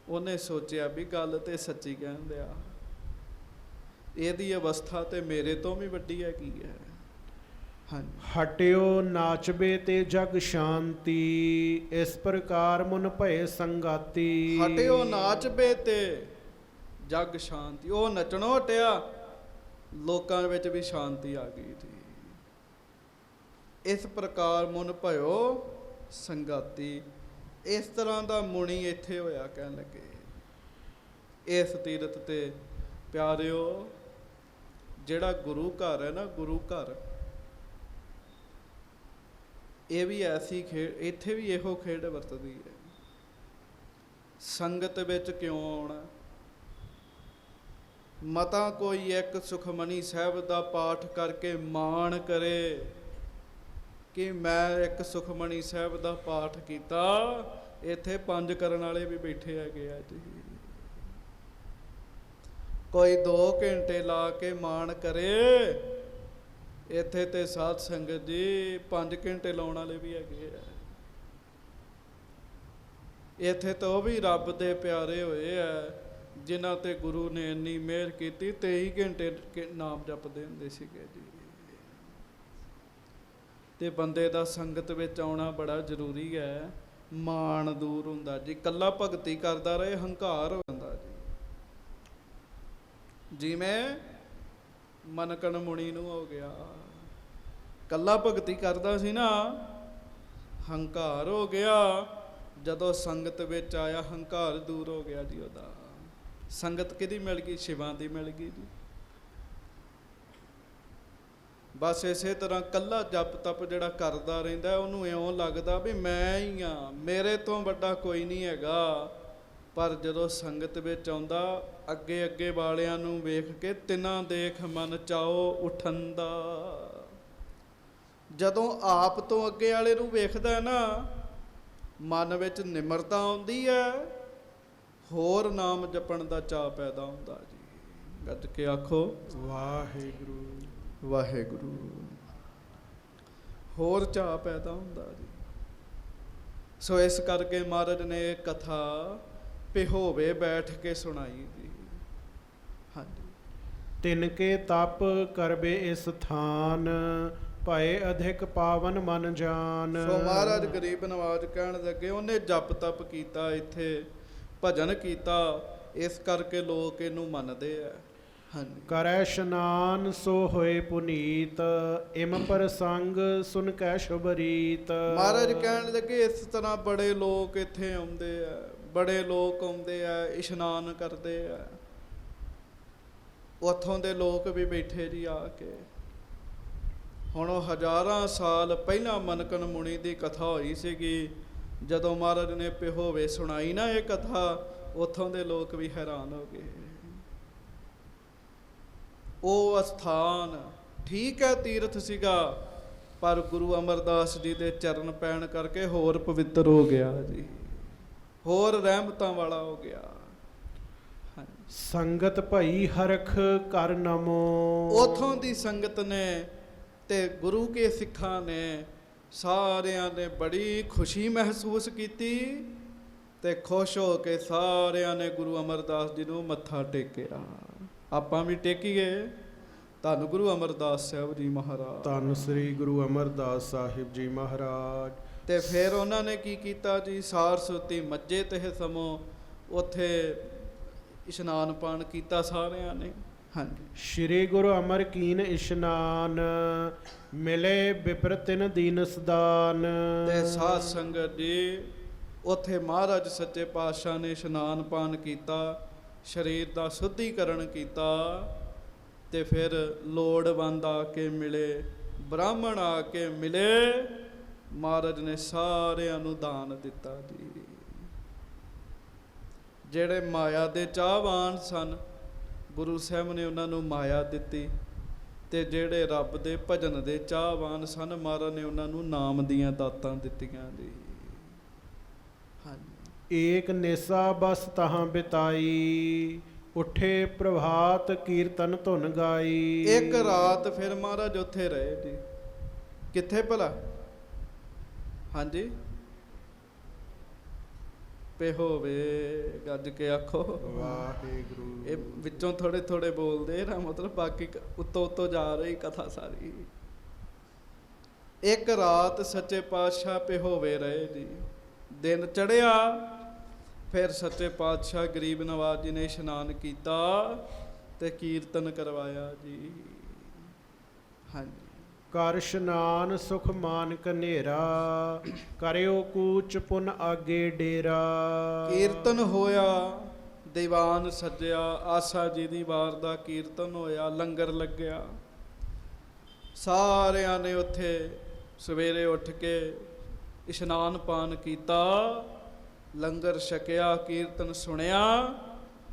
[SPEAKER 1] ਉਹਨੇ ਸੋਚਿਆ ਵੀ ਗੱਲ ਤੇ ਸੱਚੀ ਕਹਿੰਦੇ ਆ, ਇਹਦੀ ਅਵਸਥਾ ਤੇ ਮੇਰੇ ਤੋਂ ਵੀ ਵੱਡੀ ਹੈ ਕੀ ਹੈ। ਹਾਂਜੀ।
[SPEAKER 2] ਹਟਿਓ ਨਾਚਬੇ ਤੇ ਜਗ ਸ਼ਾਂਤੀ ਇਸ ਪ੍ਰਕਾਰ ਮਨ ਭਏ ਸੰਗਾਤੀ।
[SPEAKER 1] ਹਟਿਓ ਨਾਚਬੇ ਤੇ ਜਗ ਸ਼ਾਂਤੀ, ਉਹ ਨੱਚਣੋਂ ਹਟਿਆ, ਲੋਕਾਂ ਵਿੱਚ ਵੀ ਸ਼ਾਂਤੀ ਆ ਗਈ ਸੀ। ਇਸ ਪ੍ਰਕਾਰ ਮਨ ਭਇਓ ਸੰਗਾਤੀ। ਇਸ ਤਰ੍ਹਾਂ ਦਾ ਮੁਨੀ ਇੱਥੇ ਹੋਇਆ। ਕਹਿਣ ਲੱਗੇ ਇਸ ਤੀਰਥ ਤੇ ਪਿਆਰਿਓ, ਜਿਹੜਾ ਗੁਰੂ ਘਰ ਹੈ ਨਾ, ਗੁਰੂ ਘਰ, ਇਹ ਵੀ ਐਸੀ ਖੇਡ, ਇੱਥੇ ਵੀ ਇਹੋ ਖੇਡ ਵਰਤਦੀ ਹੈ। ਸੰਗਤ ਵਿੱਚ ਕਿਉਂ ਆਉਣਾ? ਮਤਾ ਕੋਈ ਇੱਕ ਸੁਖਮਨੀ ਸਾਹਿਬ ਦਾ ਪਾਠ ਕਰਕੇ ਮਾਣ ਕਰੇ ਕਿ ਮੈਂ ਇੱਕ ਸੁਖਮਨੀ ਸਾਹਿਬ ਦਾ ਪਾਠ ਕੀਤਾ। ਇੱਥੇ 5 ਕਰਨ ਵਾਲੇ ਵੀ ਬੈਠੇ ਹੈਗੇ ਆ ਜੀ। ਕੋਈ 2 ਘੰਟੇ ਲਾ ਕੇ ਮਾਣ ਕਰੇ, ਇੱਥੇ ਤੇ ਸਾਧ ਸੰਗਤ ਜੀ 5 ਘੰਟੇ ਲਾਉਣ ਵਾਲੇ ਵੀ ਹੈਗੇ ਆ। ਇੱਥੇ ਤਾਂ ਉਹ ਵੀ ਰੱਬ ਦੇ ਪਿਆਰੇ ਹੋਏ ਆ ਜਿਨ੍ਹਾਂ ਤੇ ਗੁਰੂ ਨੇ ਇੰਨੀ ਮਿਹਰ ਕੀਤੀ, 23 ਘੰਟੇ ਨਾਮ ਜਪਦੇ ਹੁੰਦੇ ਸੀਗੇ ਜੀ। ਤੇ ਬੰਦੇ ਦਾ ਸੰਗਤ ਵਿੱਚ ਆਉਣਾ ਬੜਾ ਜ਼ਰੂਰੀ ਹੈ। ਮਾਣ ਦੂਰ ਹੁੰਦਾ ਜੀ। ਇਕੱਲਾ ਭਗਤੀ ਕਰਦਾ ਰਹੇ, ਹੰਕਾਰ ਹੋ ਜਾਂਦਾ ਜੀ। ਜਿਵੇਂ ਮਨਕਣ ਮੁਨੀ ਨੂੰ ਹੋ ਗਿਆ, ਇਕੱਲਾ ਭਗਤੀ ਕਰਦਾ ਸੀ ਨਾ, ਹੰਕਾਰ ਹੋ ਗਿਆ। ਜਦੋਂ ਸੰਗਤ ਵਿੱਚ ਆਇਆ, ਹੰਕਾਰ ਦੂਰ ਹੋ ਗਿਆ ਜੀ ਉਹਦਾ। ਸੰਗਤ ਕਿਹਦੀ ਮਿਲ ਗਈ? ਸ਼ਿਵਾਂ ਦੀ ਮਿਲ ਗਈ ਜੀ। ਬਸ ਇਸੇ ਤਰ੍ਹਾਂ ਕੱਲਾ ਜਪ ਤਪ ਜਿਹੜਾ ਕਰਦਾ ਰਹਿੰਦਾ, ਉਹਨੂੰ ਇਉਂ ਲੱਗਦਾ ਵੀ ਮੈਂ ਹੀ ਹਾਂ, ਮੇਰੇ ਤੋਂ ਵੱਡਾ ਕੋਈ ਨਹੀਂ ਹੈਗਾ। ਪਰ ਜਦੋਂ ਸੰਗਤ ਵਿੱਚ ਆਉਂਦਾ, ਅੱਗੇ ਅੱਗੇ ਵਾਲਿਆਂ ਨੂੰ ਵੇਖ ਕੇ ਤਿਨਾਂ ਦੇਖ ਮਨ ਚਾਓ ਉਠਣ ਦਾ। ਜਦੋਂ ਆਪ ਤੋਂ ਅੱਗੇ ਵਾਲੇ ਨੂੰ ਵੇਖਦਾ ਨਾ, ਮਨ ਵਿੱਚ ਨਿਮਰਤਾ ਆਉਂਦੀ ਹੈ, ਹੋਰ ਨਾਮ ਜਪਣ ਦਾ ਚਾਅ ਪੈਦਾ ਹੁੰਦਾ ਜੀ। ਗੱਜ ਕੇ ਆਖੋ
[SPEAKER 2] ਵਾਹਿਗੁਰੂ
[SPEAKER 1] ਵਾਹਿਗੁਰੂ। ਹੋਰ ਚਾਅ ਪੈਦਾ ਹੁੰਦਾ ਜੀ। ਸੋ ਇਸ ਕਰਕੇ ਮਹਾਰਾਜ ਨੇ ਇਹ ਕਥਾ ਪਿਹੋਵੇ ਬੈਠ ਕੇ ਸੁਣਾਈ ਜੀ। ਹਾਂਜੀ।
[SPEAKER 2] ਤਿਨਕੇ ਤਪ ਕਰਬੇ ਇਸ ਥਾਨ ਭਏ ਅਧਿਕ ਪਾਵਨ ਮਨ ਜਾਨ।
[SPEAKER 1] ਸੋ ਮਹਾਰਾਜ ਗਰੀਬ ਨਵਾਜ ਕਹਿਣ ਲੱਗੇ, ਉਹਨੇ ਜਪ ਤਪ ਕੀਤਾ, ਇੱਥੇ ਭਜਨ ਕੀਤਾ, ਇਸ ਕਰਕੇ ਲੋਕ ਇਹਨੂੰ ਮੰਨਦੇ ਆ। ਹਾਂਜੀ।
[SPEAKER 2] ਕਰੈ ਇਸ਼ਨਾਨ ਸੋ ਹੋਏ ਪੁਨੀਤ ਇਮ ਪ੍ਰਸੰਗ ਸੁਨ ਕੈ ਸ਼ੁਭ ਰੀਤ।
[SPEAKER 1] ਮਹਾਰਾਜ ਕਹਿਣ ਲੱਗੇ ਇਸ ਤਰ੍ਹਾਂ ਬੜੇ ਲੋਕ ਇੱਥੇ ਆਉਂਦੇ ਆ, ਬੜੇ ਲੋਕ ਆਉਂਦੇ ਆ, ਇਸ਼ਨਾਨ ਕਰਦੇ ਆ। ਉੱਥੋਂ ਦੇ ਲੋਕ ਵੀ ਬੈਠੇ ਜੀ ਆ ਕੇ। ਹੁਣ ਉਹ ਹਜ਼ਾਰਾਂ ਸਾਲ ਪਹਿਲਾਂ ਮਨਕਣ ਮੁਨੀ ਦੀ ਕਥਾ ਹੋਈ ਸੀਗੀ। ਜਦੋਂ ਮਹਾਰਾਜ ਨੇ ਪਿਹੋਵੇ ਸੁਣਾਈ ਨਾ ਇਹ ਕਥਾ, ਉੱਥੋਂ ਦੇ ਲੋਕ ਵੀ ਹੈਰਾਨ ਹੋ ਗਏ। ਉਹ ਅਸਥਾਨ ਠੀਕ ਹੈ ਤੀਰਥ ਸੀਗਾ, ਪਰ ਗੁਰੂ ਅਮਰਦਾਸ ਜੀ ਦੇ ਚਰਨ ਪੈਣ ਕਰਕੇ ਹੋਰ ਪਵਿੱਤਰ ਹੋ ਗਿਆ ਜੀ, ਹੋਰ ਰਹਿਮਤਾਂ ਵਾਲਾ ਹੋ ਗਿਆ।
[SPEAKER 2] ਸੰਗਤ ਭਈ ਹਰਖ ਕਰ ਨਮੋ।
[SPEAKER 1] ਉਥੋਂ ਦੀ ਸੰਗਤ ਨੇ ਤੇ ਗੁਰੂ ਕੇ ਸਿੱਖਾਂ ਨੇ ਸਾਰਿਆਂ ਨੇ ਬੜੀ ਖੁਸ਼ੀ ਮਹਿਸੂਸ ਕੀਤੀ ਤੇ ਖੁਸ਼ ਹੋ ਕੇ ਸਾਰਿਆਂ ਨੇ ਗੁਰੂ ਅਮਰਦਾਸ ਜੀ ਨੂੰ ਮੱਥਾ ਟੇਕਿਆ। ਆਪਾਂ ਵੀ ਟੇਕੀਏ। ਧੰਨ ਗੁਰੂ ਅਮਰਦਾਸ ਸਾਹਿਬ ਜੀ ਮਹਾਰਾਜ।
[SPEAKER 2] ਧੰਨ ਸ੍ਰੀ ਗੁਰੂ ਅਮਰਦਾਸ ਸਾਹਿਬ ਜੀ ਮਹਾਰਾਜ।
[SPEAKER 1] ਤੇ ਫਿਰ ਉਹਨਾਂ ਨੇ ਕੀ ਕੀਤਾ ਜੀ? ਸਾਰਸਵਤੀ ਮੱਝੇ ਤੇ ਸਮੋ ਉੱਥੇ ਇਸ਼ਨਾਨ ਪਾਣ ਕੀਤਾ ਸਾਰਿਆਂ ਨੇ। ਹਾਂਜੀ।
[SPEAKER 2] ਸ਼੍ਰੀ ਗੁਰੂ ਅਮਰ ਕੀਨ ਇਸ਼ਨਾਨ ਮਿਲੇ ਬਿਪਰ ਤਿਨ ਦੀਨ ਸਦਾਨ।
[SPEAKER 1] ਤੇ ਸਾਧ ਸੰਗਤ ਜੀ ਉੱਥੇ ਮਹਾਰਾਜ ਸੱਚੇ ਪਾਤਸ਼ਾਹ ਨੇ ਇਸ਼ਨਾਨ ਪਾਨ ਕੀਤਾ, ਸਰੀਰ ਦਾ ਸ਼ੁੱਧੀਕਰਨ ਕੀਤਾ। ਤੇ ਫਿਰ ਲੋੜਵੰਦ ਆ ਕੇ ਮਿਲੇ, ਬ੍ਰਾਹਮਣ ਆ ਕੇ ਮਿਲੇ। ਮਹਾਰਾਜ ਨੇ ਸਾਰਿਆਂ ਨੂੰ ਦਾਨ ਦਿੱਤਾ ਜੀ। ਜਿਹੜੇ ਮਾਇਆ ਦੇ ਚਾਹਵਾਨ ਸਨ, ਗੁਰੂ ਸਾਹਿਬ ਨੇ ਉਹਨਾਂ ਨੂੰ ਮਾਇਆ ਦਿੱਤੀ। ਤੇ ਜਿਹੜੇ ਰੱਬ ਦੇ ਭਜਨ ਦੇ ਚਾਹਵਾਨ ਸਨ, ਮਹਾਰਾਜ ਨੇ ਉਹਨਾਂ ਨੂੰ ਨਾਮ ਦੀਆਂ ਦਾਤਾਂ ਦਿੱਤੀਆਂ ਜੀ। ਹਾਂਜੀ।
[SPEAKER 2] ਏਕ ਨਿਸਾ ਬਸ ਤਹਾਂ ਬਿਤਾਈ ਉੱਠੇ ਪ੍ਰਭਾਤ ਕੀਰਤਨ ਧੁਨ ਗਾਈ।
[SPEAKER 1] ਇੱਕ ਰਾਤ ਫਿਰ ਮਹਾਰਾਜ ਉੱਥੇ ਰਹੇ ਜੀ। ਕਿੱਥੇ ਭਲਾ? ਹਾਂਜੀ, ਪੇ ਹੋਵੇ ਗੱਜ ਕੇ ਆਖੋ
[SPEAKER 2] ਵਾਹਿਗੁਰੂ।
[SPEAKER 1] ਇਹ ਵਿੱਚੋਂ ਥੋੜੇ ਥੋੜੇ ਬੋਲਦੇ ਨਾ, ਮਤਲਬ ਬਾਕੀ ਉੱਤੋਂ ਉੱਤੋਂ ਜਾ ਰਹੀ ਕਥਾ ਸਾਰੀ। ਇੱਕ ਰਾਤ ਸੱਚੇ ਪਾਤਸ਼ਾਹ ਪੇ ਹੋਵੇ ਰਹੇ ਜੀ। ਦਿਨ ਚੜਿਆ, ਫਿਰ ਸੱਚੇ ਪਾਤਸ਼ਾਹ ਗਰੀਬ ਨਵਾਜ ਜੀ ਨੇ ਇਸ਼ਨਾਨ ਕੀਤਾ ਤੇ ਕੀਰਤਨ ਕਰਵਾਇਆ ਜੀ। ਹਾਂਜੀ।
[SPEAKER 2] ਕਰ ਇਸ਼ਨਾਨ ਸੁਖ ਮਾਨਕ ਹਨੇਰਾ, ਕਰਿਓ ਕੂਚ ਪੁਨ ਆਗੇ ਡੇਰਾ।
[SPEAKER 1] ਕੀਰਤਨ ਹੋਇਆ, ਦੀਵਾਨ ਸੱਜਿਆ, ਆਸਾ ਜੀ ਦੀ ਵਾਰ ਦਾ ਕੀਰਤਨ ਹੋਇਆ, ਲੰਗਰ ਲੱਗਿਆ। ਸਾਰਿਆਂ ਨੇ ਉੱਥੇ ਸਵੇਰੇ ਉੱਠ ਕੇ ਇਸ਼ਨਾਨ ਪਾਨ ਕੀਤਾ, ਲੰਗਰ ਛਕਿਆ, ਕੀਰਤਨ ਸੁਣਿਆ।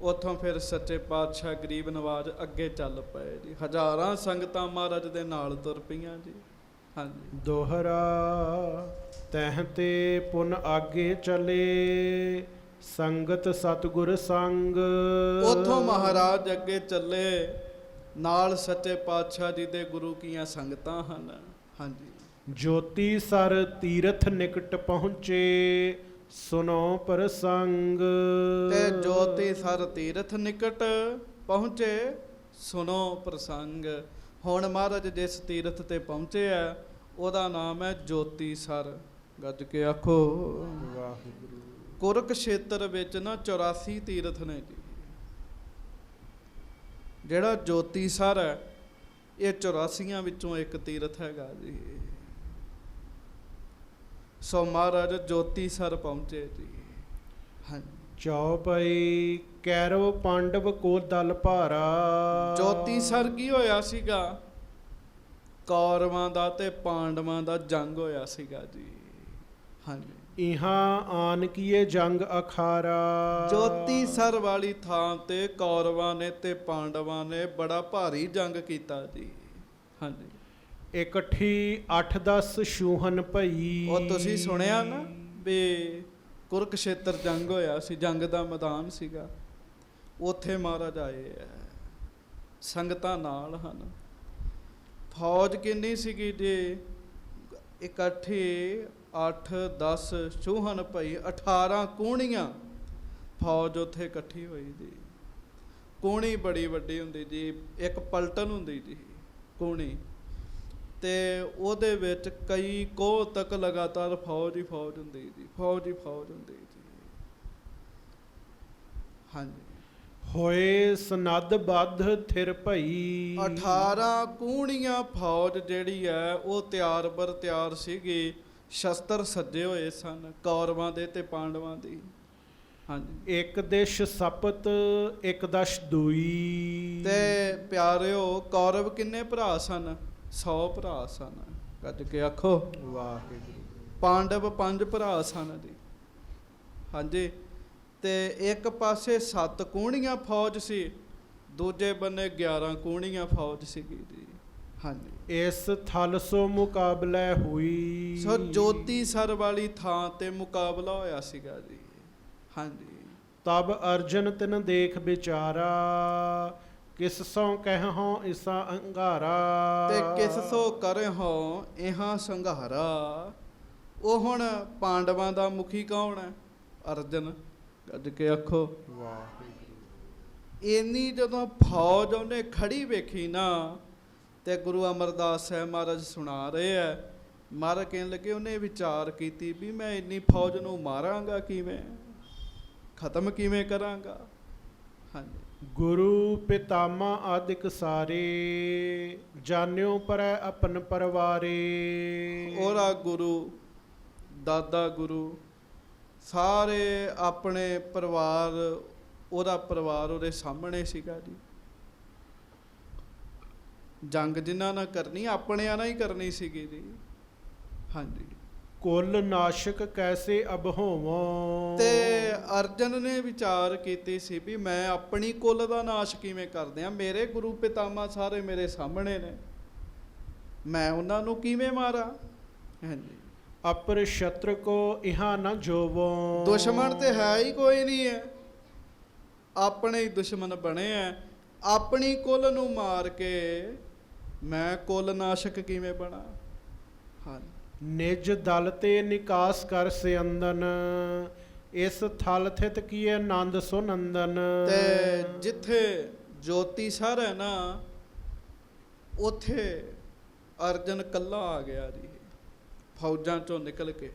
[SPEAKER 1] ਉੱਥੋਂ ਫਿਰ ਸੱਚੇ ਪਾਤਸ਼ਾਹ ਗਰੀਬ ਨਵਾਜ ਅੱਗੇ ਚੱਲ ਪਏ ਜੀ। ਹਜ਼ਾਰਾਂ ਸੰਗਤਾਂ ਮਹਾਰਾਜ ਦੇ ਨਾਲ ਤੁਰ ਪਈਆਂ ਜੀ। ਹਾਂਜੀ।
[SPEAKER 2] ਦੋਹਰਾ ਤਹਿ ਤੇ ਪੁਨ ਆਗੇ ਚਲੇ, ਸੰਗਤ ਸਤਿਗੁਰ ਸੰਗ।
[SPEAKER 1] ਉੱਥੋਂ ਮਹਾਰਾਜ ਅੱਗੇ ਚੱਲੇ, ਨਾਲ ਸੱਚੇ ਪਾਤਸ਼ਾਹ ਜੀ ਦੇ ਗੁਰੂ ਕੀਆਂ ਸੰਗਤਾਂ ਹਨ। ਹਾਂਜੀ।
[SPEAKER 2] ਜੋਤੀ ਸਰ ਤੀਰਥ ਨਿਕਟ ਪਹੁੰਚੇ, ਸੁਨੋ ਪ੍ਰਸੰਗ।
[SPEAKER 1] ਤੇ ਜੋਤੀ ਸਰ ਤੀਰਥ ਨਿਕਟ ਪਹੁੰਚੇ, ਸੁਨੋ ਪ੍ਰਸੰਗ। ਹੁਣ ਮਹਾਰਾਜ ਜਿਸ ਤੀਰਥ ਤੇ ਪਹੁੰਚੇ ਆ, ਉਹਦਾ ਨਾਮ ਹੈ ਜੋਤੀ ਸਰ। ਗੱਜ ਕੇ ਆਖੋ
[SPEAKER 2] ਵਾਹਿਗੁਰੂ।
[SPEAKER 1] ਕੁਰਕਸ਼ੇਤਰ ਵਿੱਚ ਨਾ 84 ਤੀਰਥ ਨੇ ਜੀ। ਜਿਹੜਾ ਜੋਤੀ ਸਰ ਹੈ, ਇਹ 84 ਵਿੱਚੋਂ ਇੱਕ ਤੀਰਥ ਹੈਗਾ ਜੀ। ਸੋ ਮਹਾਰਾਜ ਜੋਤੀ ਸਰ ਪਹੁੰਚੇ ਜੀ। ਹਾਂਜੀ।
[SPEAKER 2] ਚੌਪਈ ਕੈਰਵ ਪਾਂਡਵ ਕੋ ਦਲ ਭਾਰਾ।
[SPEAKER 1] ਜੋਤੀ ਸਰ ਕੀ ਹੋਇਆ ਸੀਗਾ? ਕੌਰਵਾਂ ਦਾ ਤੇ ਪਾਂਡਵਾਂ ਦਾ ਜੰਗ ਹੋਇਆ ਸੀਗਾ ਜੀ। ਹਾਂਜੀ।
[SPEAKER 2] ਇਹਾਂ ਆਨ ਕੀਏ ਜੰਗ ਅਖਾਰਾ।
[SPEAKER 1] ਜੋਤੀ ਸਰ ਵਾਲੀ ਥਾਂ ਤੇ ਕੌਰਵਾਂ ਨੇ ਤੇ ਪਾਂਡਵਾਂ ਨੇ ਬੜਾ ਭਾਰੀ ਜੰਗ ਕੀਤਾ ਜੀ। ਹਾਂਜੀ।
[SPEAKER 2] ਇਕੱਠੀ 8-10 ਛੂਹਨ ਭਈ।
[SPEAKER 1] ਉਹ ਤੁਸੀਂ ਸੁਣਿਆ ਨਾ ਵੀ ਕੁਰਕਸ਼ੇਤਰ ਜੰਗ ਹੋਇਆ ਸੀ, ਜੰਗ ਦਾ ਮੈਦਾਨ ਸੀਗਾ। ਉੱਥੇ ਮਹਾਰਾਜ ਆਏ ਆ, ਸੰਗਤਾਂ ਨਾਲ ਹਨ। ਫੌਜ ਕਿੰਨੀ ਸੀਗੀ ਜੀ? ਇਕੱਠੀ 8-10 ਛੂਹਨ ਭਈ, 18 ਕੂਣੀਆਂ ਫੌਜ ਉੱਥੇ ਇਕੱਠੀ ਹੋਈ ਜੀ। ਕੂਣੀ ਬੜੀ ਵੱਡੀ ਹੁੰਦੀ ਜੀ, ਇੱਕ ਪਲਟਨ ਹੁੰਦੀ ਜੀ ਕੂਣੀ, ਤੇ ਉਹਦੇ ਵਿੱਚ ਕਈ ਕੋਹ ਤੱਕ ਲਗਾਤਾਰ ਫੌਜ ਹੀ ਫੌਜ ਹੁੰਦੀ ਜੀ, ਫੌਜ ਹੀ ਫੌਜ ਹੁੰਦੀ ਜੀ। ਹਾਂਜੀ।
[SPEAKER 2] ਹੋਏ ਸਨਦ ਬੱਧ ਥਿਰ ਭਈ।
[SPEAKER 1] 18 ਕੂਣੀਆਂ ਫੌਜ ਜਿਹੜੀ ਹੈ ਉਹ ਤਿਆਰ ਬਰ ਤਿਆਰ ਸੀਗੀ, ਸ਼ਸਤਰ ਸੱਜੇ ਹੋਏ ਸਨ ਕੌਰਵਾਂ ਦੇ ਤੇ ਪਾਂਡਵਾਂ ਦੇ। ਹਾਂਜੀ।
[SPEAKER 2] ਇੱਕ ਦਿਸ਼ ਸਪਤ ਇੱਕ ਦਸ਼ ਦੂਈ।
[SPEAKER 1] ਤੇ ਪਿਆਰਿਓ, ਕੌਰਵ ਕਿੰਨੇ ਭਰਾ ਸਨ? 100 ਭਰਾ ਸਨ। ਗੱਜ ਕੇ ਆਖੋ
[SPEAKER 2] ਵਾਹਿਗੁਰੂ।
[SPEAKER 1] ਪਾਂਡਵ 5 ਭਰਾ ਸਨ ਜੀ। ਹਾਂਜੀ। ਤੇ ਇੱਕ ਪਾਸੇ 7 ਕੂਣੀਆਂ ਫੌਜ ਸੀ, ਦੂਜੇ ਬੰਨੇ 11 ਕੂਣੀਆਂ ਫੌਜ ਸੀਗੀ ਜੀ। ਹਾਂਜੀ।
[SPEAKER 2] ਇਸ ਥਲ ਸੋ ਮੁਕਾਬਲੇ ਹੋਈ।
[SPEAKER 1] ਸੋ ਜੋਤੀ ਸਰ ਵਾਲੀ ਥਾਂ ਤੇ ਮੁਕਾਬਲਾ ਹੋਇਆ ਸੀਗਾ ਜੀ। ਹਾਂਜੀ।
[SPEAKER 2] ਤਬ ਅਰਜਨ ਤਿਨ ਦੇਖ ਵਿਚਾਰਾ, ਕਿਸ ਸੋ ਕਹਿ ਇਸਾ ਅੰਗਾਰਾ।
[SPEAKER 1] ਤੇ ਕਿਸ ਸੋ ਕਰੇ ਹੋ ਇਹਾਂ ਸੰਘਾਰਾ। ਉਹ ਹੁਣ ਪਾਂਡਵਾਂ ਦਾ ਮੁਖੀ ਕੌਣ ਹੈ? ਅਰਜਨ। ਗੱਜ ਕੇ ਆਖੋ
[SPEAKER 2] ਵਾਹਿਗੁਰੂ।
[SPEAKER 1] ਇੰਨੀ ਜਦੋਂ ਫੌਜ ਉਹਨੇ ਖੜੀ ਵੇਖੀ ਨਾ, ਤੇ ਗੁਰੂ ਅਮਰਦਾਸ ਸਾਹਿਬ ਮਹਾਰਾਜ ਸੁਣਾ ਰਹੇ ਆ, ਮਹਾਰਾਜ ਕਹਿਣ ਲੱਗੇ ਉਹਨੇ ਵਿਚਾਰ ਕੀਤੀ ਵੀ ਮੈਂ ਇੰਨੀ ਫੌਜ ਨੂੰ ਮਾਰਾਂਗਾ ਕਿਵੇਂ, ਖਤਮ ਕਿਵੇਂ ਕਰਾਂਗਾ। ਹਾਂਜੀ।
[SPEAKER 2] ਗੁਰੂ ਪਿਤਾਮਾ ਆਦਿਕ ਸਾਰੇ, ਜਾਣਿਓ ਪਰੈ ਆਪਨ ਪਰਵਾਰੇ।
[SPEAKER 1] ਉਹਦਾ ਗੁਰੂ, ਦਾਦਾ ਗੁਰੂ, ਸਾਰੇ ਆਪਣੇ ਪਰਿਵਾਰ, ਉਹਦਾ ਪਰਿਵਾਰ ਉਹਦੇ ਸਾਹਮਣੇ ਸੀਗਾ ਜੀ। ਜੰਗ ਜਿਨ੍ਹਾਂ ਨਾਲ ਕਰਨੀ, ਆਪਣਿਆਂ ਨਾਲ ਹੀ ਕਰਨੀ ਸੀਗੀ ਜੀ। ਹਾਂਜੀ।
[SPEAKER 2] ਕੁਲ ਨਾਸ਼ਕ ਕੈਸੇ ਅਬ ਹੋਵਾਂ।
[SPEAKER 1] ਤੇ ਅਰਜਨ ਨੇ ਵਿਚਾਰ ਕੀਤੀ ਸੀ ਵੀ ਮੈਂ ਆਪਣੀ ਕੁਲ ਦਾ ਨਾਸ਼ ਕਿਵੇਂ ਕਰਦੇ ਆ, ਮੇਰੇ ਗੁਰੂ ਪਿਤਾਮਾ ਸਾਰੇ ਮੇਰੇ ਸਾਹਮਣੇ ਨੇ, ਮੈਂ ਉਹਨਾਂ ਨੂੰ ਕਿਵੇਂ ਮਾਰਾਂ। ਹਾਂਜੀ।
[SPEAKER 2] ਅਪਰ ਸ਼ਤਰ ਕੋ ਇਹਾਂ ਨਾ ਜੋਵੋ।
[SPEAKER 1] ਦੁਸ਼ਮਣ ਤੇ ਹੈ ਹੀ ਕੋਈ ਨਹੀਂ ਹੈ, ਆਪਣੇ ਹੀ ਦੁਸ਼ਮਣ ਬਣੇ ਐ। ਆਪਣੀ ਕੁਲ ਨੂੰ ਮਾਰ ਕੇ ਮੈਂ ਕੁਲ ਨਾਸ਼ਕ ਕਿਵੇਂ ਬਣਾ। ਹਾਂ,
[SPEAKER 2] ਨਿਜ ਦਲ ਤੇ ਨਿਕਾਸ ਕਰ ਸਿਅੰਦਨ, ਇਸ ਥਲ ਥਿਤ ਕੀਏ ਆਨੰਦ ਸੁਨੰਦਨ।
[SPEAKER 1] ਤੇ ਜਿੱਥੇ ਜੋਤੀ ਸਰ ਹੈ ਨਾ, ਉੱਥੇ ਅਰਜਨ ਕੱਲਾ ਆ ਗਿਆ ਜੀ, ਫੌਜਾਂ ਚੋਂ ਨਿਕਲ ਕੇ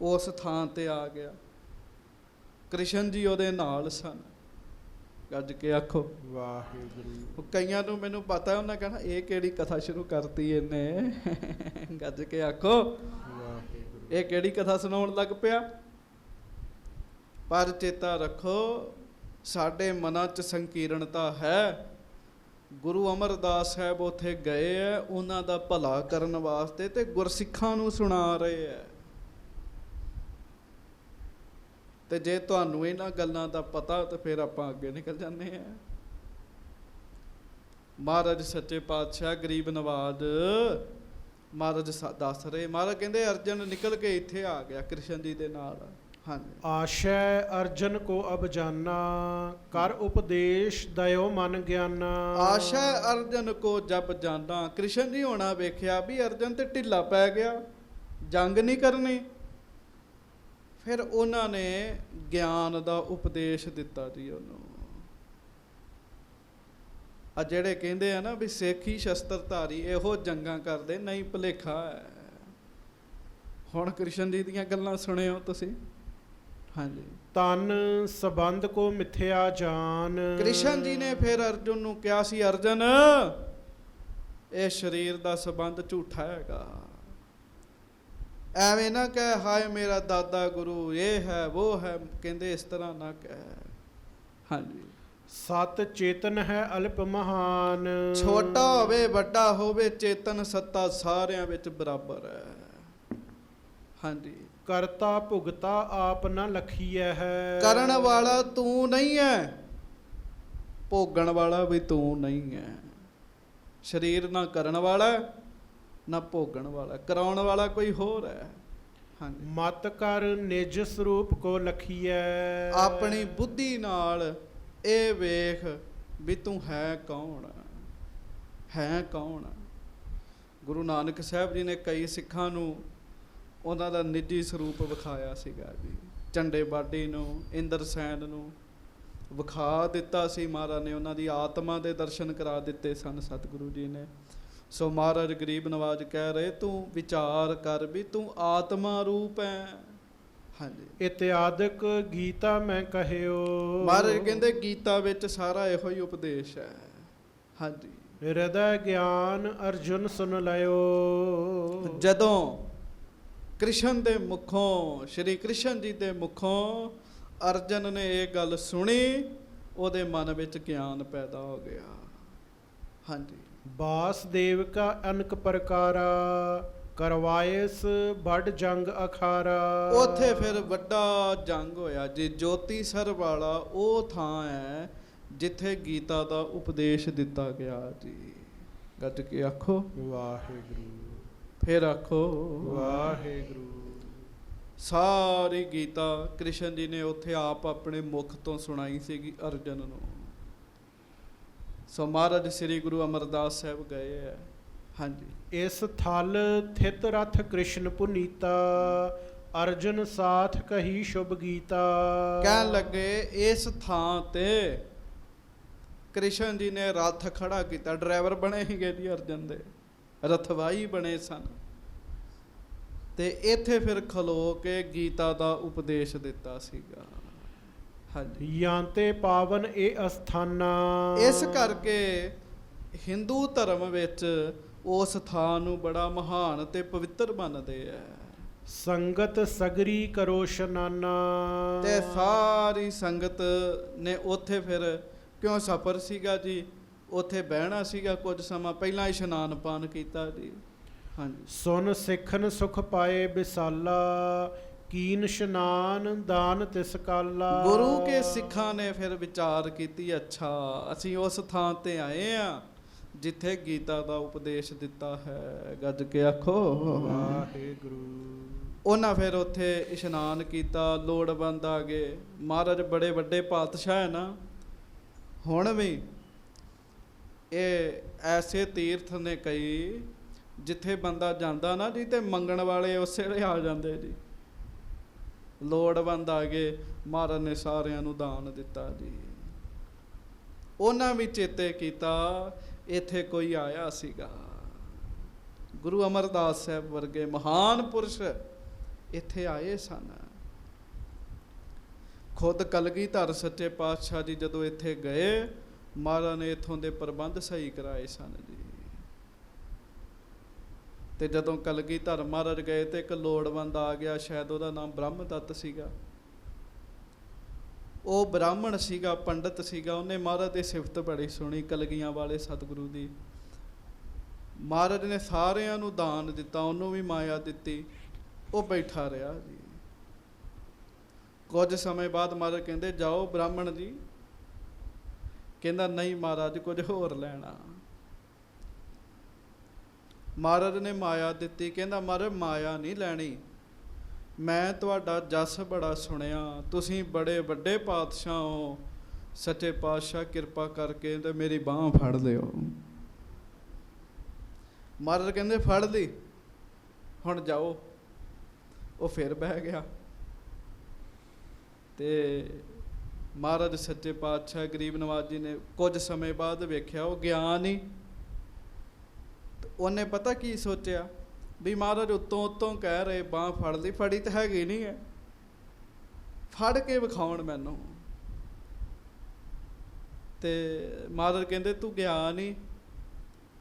[SPEAKER 1] ਉਸ ਥਾਂ ਤੇ ਆ ਗਿਆ। ਕ੍ਰਿਸ਼ਨ ਜੀ ਉਹਦੇ ਨਾਲ ਸਨ। ਗੱਜ ਕੇ ਆਖੋ
[SPEAKER 2] ਵਾਹਿਗੁਰੂ।
[SPEAKER 1] ਕਈਆਂ ਨੂੰ ਮੈਨੂੰ ਪਤਾ, ਉਹਨਾਂ ਕਹਿਣਾ ਇਹ ਕਿਹੜੀ ਕਥਾ ਸ਼ੁਰੂ ਕਰਤੀ ਇਹਨੇ। ਗੱਜ ਕੇ ਆਖੋ
[SPEAKER 2] ਵਾਹਿਗੁਰੂ।
[SPEAKER 1] ਇਹ ਕਿਹੜੀ ਕਥਾ ਸੁਣਾਉਣ ਲੱਗ ਪਿਆ। ਪਰ ਚੇਤਾ ਰੱਖੋ, ਸਾਡੇ ਮਨਾਂ 'ਚ ਸੰਕੀਰਣਤਾ ਹੈ। ਗੁਰੂ ਅਮਰਦਾਸ ਸਾਹਿਬ ਉੱਥੇ ਗਏ ਹੈ ਉਹਨਾਂ ਦਾ ਭਲਾ ਕਰਨ ਵਾਸਤੇ, ਤੇ ਗੁਰਸਿੱਖਾਂ ਨੂੰ ਸੁਣਾ ਰਹੇ ਹੈ। ਤੇ ਜੇ ਤੁਹਾਨੂੰ ਇਹਨਾਂ ਗੱਲਾਂ ਦਾ ਪਤਾ ਤਾਂ ਫਿਰ ਆਪਾਂ ਅੱਗੇ ਨਿਕਲ ਜਾਂਦੇ ਹਾਂ। ਮਹਾਰਾਜ ਸੱਚੇ ਪਾਤਸ਼ਾਹ ਗਰੀਬ ਨਵਾਜ ਮਹਾਰਾਜ ਦੱਸ ਰਹੇ, ਮਹਾਰਾਜ ਕਹਿੰਦੇ ਅਰਜਨ ਨਿਕਲ ਕੇ ਇੱਥੇ ਆ ਗਿਆ ਕ੍ਰਿਸ਼ਨ ਜੀ ਦੇ ਨਾਲ। ਹਾਂਜੀ,
[SPEAKER 2] ਆਸ਼ੈ ਅਰਜਨ ਕੋ ਅਬ ਜਾਨਾ, ਕਰ ਉਪਦੇਸ਼ ਦਇਓ ਮਨ ਗਿਆਨਾ।
[SPEAKER 1] ਆਸ਼ਾ ਅਰਜਨ ਕੋ ਜਬ ਜਾਨਾ, ਕ੍ਰਿਸ਼ਨ ਜੀ ਹੋਣਾ ਵੇਖਿਆ ਵੀ ਅਰਜਨ ਤੇ ਢਿੱਲਾ ਪੈ ਗਿਆ, ਜੰਗ ਨਹੀਂ ਕਰਨੀ। ਫਿਰ ਉਹਨਾਂ ਨੇ ਗਿਆਨ ਦਾ ਉਪਦੇਸ਼ ਦਿੱਤਾ ਜੀ ਉਹਨੂੰ। ਆ ਜਿਹੜੇ ਕਹਿੰਦੇ ਆ ਨਾ ਵੀ ਸੇਖੀ ਸ਼ਸਤਰਧਾਰੀ ਇਹੋ ਜੰਗਾਂ ਕਰਦੇ, ਨਹੀਂ ਭੁਲੇਖਾ ਹੈ। ਹੁਣ ਕ੍ਰਿਸ਼ਨ ਜੀ ਦੀਆਂ ਗੱਲਾਂ ਸੁਣਿਓ ਤੁਸੀਂ। ਹਾਂਜੀ,
[SPEAKER 2] ਤਨ ਸੰਬੰਧ ਕੋ ਮਿਥਿਆ ਜਾਨ।
[SPEAKER 1] ਕ੍ਰਿਸ਼ਨ ਜੀ ਨੇ ਫਿਰ ਅਰਜੁਨ ਨੂੰ ਕਿਹਾ ਸੀ, ਅਰਜਨ ਇਹ ਸਰੀਰ ਦਾ ਸੰਬੰਧ ਝੂਠਾ ਹੈਗਾ। ਐਵੇਂ ਨਾ ਕਹਿ ਹਾਏ ਮੇਰਾ ਦਾਦਾ ਗੁਰੂ ਇਹ ਹੈ ਉਹ ਹੈ, ਕਹਿੰਦੇ ਇਸ ਤਰ੍ਹਾਂ ਨਾ ਕਹਿ। ਹਾਂਜੀ,
[SPEAKER 2] ਸਤ ਚੇਤਨ ਹੈ ਅਲਪ ਮਹਾਨ।
[SPEAKER 1] ਛੋਟਾ ਹੋਵੇ ਵੱਡਾ ਹੋਵੇ, ਚੇਤਨ ਸੱਤਾ ਸਾਰਿਆਂ ਵਿੱਚ ਬਰਾਬਰ ਹੈ। ਹਾਂਜੀ,
[SPEAKER 2] ਕਰਤਾ ਭੁਗਤਾ ਆਪ ਨਾ ਲਖੀਐ ਹੈ।
[SPEAKER 1] ਕਰਨ ਵਾਲਾ ਤੂੰ ਨਹੀਂ ਹੈ, ਭੋਗਣ ਵਾਲਾ ਵੀ ਤੂੰ ਨਹੀਂ ਹੈ। ਸਰੀਰ ਨਾ ਕਰਨ ਵਾਲਾ ਨਾ ਭੋਗਣ ਵਾਲਾ, ਕਰਾਉਣ ਵਾਲਾ ਕੋਈ ਹੋਰ ਹੈ। ਹਾਂਜੀ,
[SPEAKER 2] ਮਤ ਕਰ ਨਿਜ ਸਰੂਪ ਕੋ ਲਖੀਐ।
[SPEAKER 1] ਆਪਣੀ ਬੁੱਧੀ ਨਾਲ ਇਹ ਵੇਖ ਵੀ ਤੂੰ ਹੈ ਕੌਣ, ਹੈ ਕੌਣ। ਗੁਰੂ ਨਾਨਕ ਸਾਹਿਬ ਜੀ ਨੇ ਕਈ ਸਿੱਖਾਂ ਨੂੰ ਉਹਨਾਂ ਦਾ ਨਿੱਜੀ ਸਰੂਪ ਵਿਖਾਇਆ ਸੀਗਾ ਜੀ। ਝੰਡੇ ਬਾਡੀ ਨੂੰ, ਇੰਦਰਸੈਨ ਨੂੰ ਵਿਖਾ ਦਿੱਤਾ ਸੀ ਮਹਾਰਾਜ ਨੇ। ਉਹਨਾਂ ਦੀ ਆਤਮਾ ਦੇ ਦਰਸ਼ਨ ਕਰਾ ਦਿੱਤੇ ਸਨ ਸਤਿਗੁਰੂ ਜੀ ਨੇ। ਸੋ ਮਹਾਰਾਜ ਗਰੀਬ ਨਵਾਜ ਕਹਿ ਰਹੇ, ਤੂੰ ਵਿਚਾਰ ਕਰ ਵੀ ਤੂੰ ਆਤਮਾ ਰੂਪ ਹੈ। ਹਾਂਜੀ,
[SPEAKER 2] ਇਤਿਆਦਿਕ ਗੀਤਾ ਮੈਂ ਕਹਿਓ।
[SPEAKER 1] ਮਹਾਰਾਜ ਕਹਿੰਦੇ ਗੀਤਾ ਵਿੱਚ ਸਾਰਾ ਇਹੋ ਹੀ ਉਪਦੇਸ਼ ਹੈ। ਹਾਂਜੀ,
[SPEAKER 2] ਹਿਰਦੈ ਗਿਆਨ ਅਰਜੁਨ ਸੁਨ ਲਿਓ।
[SPEAKER 1] ਜਦੋਂ ਕ੍ਰਿਸ਼ਨ ਦੇ ਮੁਖੋਂ, ਸ਼੍ਰੀ ਕ੍ਰਿਸ਼ਨ ਜੀ ਦੇ ਮੁਖੋਂ ਅਰਜਨ ਨੇ ਇਹ ਗੱਲ ਸੁਣੀ, ਉਹਦੇ ਮਨ ਵਿੱਚ ਗਿਆਨ ਪੈਦਾ ਹੋ ਗਿਆ। ਹਾਂਜੀ,
[SPEAKER 2] ਵਾਸਦੇਵ ਕਾ ਅਨਕ ਪ੍ਰਕਾਰਾ, ਕਰਵਾਇਸ ਵੱਡ ਜੰਗ ਅਖਾਰਾ।
[SPEAKER 1] ਉੱਥੇ ਫਿਰ ਵੱਡਾ ਜੰਗ ਹੋਇਆ ਜੀ। ਜੋਤੀ ਸਰ ਵਾਲਾ ਉਹ ਥਾਂ ਹੈ ਜਿੱਥੇ ਗੀਤਾ ਦਾ ਉਪਦੇਸ਼ ਦਿੱਤਾ ਗਿਆ ਜੀ। ਗੱਜ ਕੇ ਆਖੋ
[SPEAKER 2] ਵਾਹਿਗੁਰੂ।
[SPEAKER 1] ਫਿਰ ਆਖੋ
[SPEAKER 2] ਵਾਹਿਗੁਰੂ।
[SPEAKER 1] ਸਾਰੀ ਗੀਤਾ ਕ੍ਰਿਸ਼ਨ ਜੀ ਨੇ ਉੱਥੇ ਆਪ ਆਪਣੇ ਮੁਖ ਤੋਂ ਸੁਣਾਈ ਸੀਗੀ ਅਰਜਨ ਨੂੰ। ਸੋ ਮਹਾਰਾਜ ਸ੍ਰੀ ਗੁਰੂ ਅਮਰਦਾਸ ਸਾਹਿਬ ਗਏ ਹੈ। ਹਾਂਜੀ,
[SPEAKER 2] ਇਸ ਥਲ ਥਿਤ ਰਥ ਕ੍ਰਿਸ਼ਨ ਪੁਨੀਤਾ, ਅਰਜਨ ਸਾਥ ਕਹੀ ਸ਼ੁਭ ਗੀਤਾ।
[SPEAKER 1] ਕਹਿਣ ਲੱਗੇ ਇਸ ਥਾਂ ਤੇ ਕ੍ਰਿਸ਼ਨ ਜੀ ਨੇ ਰਥ ਖੜਾ ਕੀਤਾ। ਡਰਾਈਵਰ ਬਣੇ ਸੀਗੇ ਜੀ ਅਰਜਨ ਦੇ, ਰਥਵਾਈ ਬਣੇ ਸਨ। ਤੇ ਇੱਥੇ ਫਿਰ ਖਲੋ ਕੇ ਗੀਤਾ ਦਾ ਉਪਦੇਸ਼ ਦਿੱਤਾ ਸੀਗਾ। ਹਾਂਜੀ,
[SPEAKER 2] ਯਾਂਤੇ ਪਾਵਨ ਇਹ ਅਸਥਾਨਾ।
[SPEAKER 1] ਇਸ ਕਰਕੇ ਹਿੰਦੂ ਧਰਮ ਵਿੱਚ ਉਸ ਥਾਂ ਨੂੰ ਬੜਾ ਮਹਾਨ ਤੇ ਪਵਿੱਤਰ ਮੰਨਦੇ ਆ।
[SPEAKER 2] ਸੰਗਤ ਸਗਰੀ ਕਰੋ ਸ਼ਨਾਨਾ।
[SPEAKER 1] ਤੇ ਸਾਰੀ ਸੰਗਤ ਨੇ ਉੱਥੇ ਫਿਰ, ਕਿਉਂ ਸਫ਼ਰ ਸੀਗਾ ਜੀ, ਉੱਥੇ ਬਹਿਣਾ ਸੀਗਾ ਕੁਝ ਸਮਾਂ, ਪਹਿਲਾਂ ਇਸ਼ਨਾਨ ਪਾਨ ਕੀਤਾ ਜੀ। ਹਾਂਜੀ,
[SPEAKER 2] ਸੁਨ ਸਿੱਖਨ ਸੁਖ ਪਾਏ ਵਿਸਾਲਾ, ਕੀਨ ਇਸ਼ਨਾਨ ਦਾਨ ਤਿਸ ਕਾਲਾ।
[SPEAKER 1] ਗੁਰੂ ਕੇ ਸਿੱਖਾਂ ਨੇ ਫਿਰ ਵਿਚਾਰ ਕੀਤੀ, ਅੱਛਾ ਅਸੀਂ ਉਸ ਥਾਂ ਤੇ ਆਏ ਆ ਜਿੱਥੇ ਗੀਤਾ ਦਾ ਉਪਦੇਸ਼ ਦਿੱਤਾ ਹੈ। ਗੱਜ ਕੇ ਆਖੋ
[SPEAKER 2] ਵਾਹਿਗੁਰੂ।
[SPEAKER 1] ਉਹਨਾਂ ਫਿਰ ਉੱਥੇ ਇਸ਼ਨਾਨ ਕੀਤਾ, ਲੋੜਵੰਦ ਆ ਗਏ। ਮਹਾਰਾਜ ਬੜੇ ਵੱਡੇ ਪਾਤਸ਼ਾਹ ਹੈ ਨਾ। ਹੁਣ ਵੀ ਇਹ ਐਸੇ ਤੀਰਥ ਨੇ ਕਈ ਜਿੱਥੇ ਬੰਦਾ ਜਾਂਦਾ ਨਾ ਜੀ ਤੇ ਮੰਗਣ ਵਾਲੇ ਉਸੇ ਵੇਲੇ ਆ ਜਾਂਦੇ ਜੀ। ਲੋੜਵੰਦ ਆ ਗਏ, ਮਹਾਰਾਜ ਨੇ ਸਾਰਿਆਂ ਨੂੰ ਦਾਨ ਦਿੱਤਾ ਜੀ। ਉਹਨਾਂ ਵੀ ਚੇਤੇ ਕੀਤਾ ਇੱਥੇ ਕੋਈ ਆਇਆ ਸੀਗਾ। ਗੁਰੂ ਅਮਰਦਾਸ ਸਾਹਿਬ ਵਰਗੇ ਮਹਾਨ ਪੁਰਸ਼ ਇੱਥੇ ਆਏ ਸਨ। ਖੁਦ ਕਲਗੀਧਰ ਸੱਚੇ ਪਾਤਸ਼ਾਹ ਜੀ ਜਦੋਂ ਇੱਥੇ ਗਏ, ਮਹਾਰਾਜ ਨੇ ਇੱਥੋਂ ਦੇ ਪ੍ਰਬੰਧ ਸਹੀ ਕਰਾਏ ਸਨ ਜੀ। ਤੇ ਜਦੋਂ ਕਲਗੀਧਰ ਮਹਾਰਾਜ ਗਏ ਤੇ ਇੱਕ ਲੋੜਵੰਦ ਆ ਗਿਆ, ਸ਼ਾਇਦ ਉਹਦਾ ਨਾਮ ਬ੍ਰਹਮਦੱਤ ਸੀਗਾ। ਉਹ ਬ੍ਰਾਹਮਣ ਸੀਗਾ, ਪੰਡਤ ਸੀਗਾ। ਉਹਨੇ ਮਹਾਰਾਜ ਦੀ ਸਿਫਤ ਬੜੀ ਸੁਣੀ, ਕਲਗੀਆਂ ਵਾਲੇ ਸਤਿਗੁਰੂ ਦੀ। ਮਹਾਰਾਜ ਨੇ ਸਾਰਿਆਂ ਨੂੰ ਦਾਨ ਦਿੱਤਾ, ਉਹਨੂੰ ਵੀ ਮਾਇਆ ਦਿੱਤੀ। ਉਹ ਬੈਠਾ ਰਿਹਾ ਜੀ। ਕੁਝ ਸਮੇਂ ਬਾਅਦ ਮਹਾਰਾਜ ਕਹਿੰਦੇ ਜਾਓ ਬ੍ਰਾਹਮਣ ਜੀ। ਕਹਿੰਦਾ ਨਹੀਂ ਮਹਾਰਾਜ, ਕੁਝ ਹੋਰ ਲੈਣਾ। ਮਹਾਰਾਜ ਨੇ ਮਾਇਆ ਦਿੱਤੀ। ਕਹਿੰਦਾ ਮਹਾਰਾਜ ਮਾਇਆ ਨਹੀਂ ਲੈਣੀ, ਮੈਂ ਤੁਹਾਡਾ ਜਸ ਬੜਾ ਸੁਣਿਆ, ਤੁਸੀਂ ਬੜੇ ਵੱਡੇ ਪਾਤਸ਼ਾਹ ਹੋ, ਸੱਚੇ ਪਾਤਸ਼ਾਹ ਕਿਰਪਾ ਕਰਕੇ ਤੇ ਮੇਰੀ ਬਾਂਹ ਫੜ ਲਿਓ। ਮਹਾਰਾਜ ਕਹਿੰਦੇ ਫੜ ਲਈ, ਹੁਣ ਜਾਓ। ਉਹ ਫਿਰ ਬਹਿ ਗਿਆ। ਤੇ ਮਹਾਰਾਜ ਸੱਚੇ ਪਾਤਸ਼ਾਹ ਗਰੀਬ ਨਵਾਜ ਜੀ ਨੇ ਕੁਝ ਸਮੇਂ ਬਾਅਦ ਵੇਖਿਆ ਉਹ ਗਿਆ ਨਹੀਂ। ਉਹਨੇ ਪਤਾ ਕੀ ਸੋਚਿਆ ਵੀ ਮਹਾਰਾਜ ਉੱਤੋਂ ਕਹਿ ਰਹੇ ਬਾਂਹ ਫੜ ਲਈ, ਫੜੀ ਤਾਂ ਹੈਗੀ ਨਹੀਂ ਹੈ, ਫੜ ਕੇ ਵਿਖਾਉਣ ਮੈਨੂੰ। ਤੇ ਮਹਾਰਾਜ ਕਹਿੰਦੇ ਤੂੰ ਗਿਆ ਨਹੀਂ।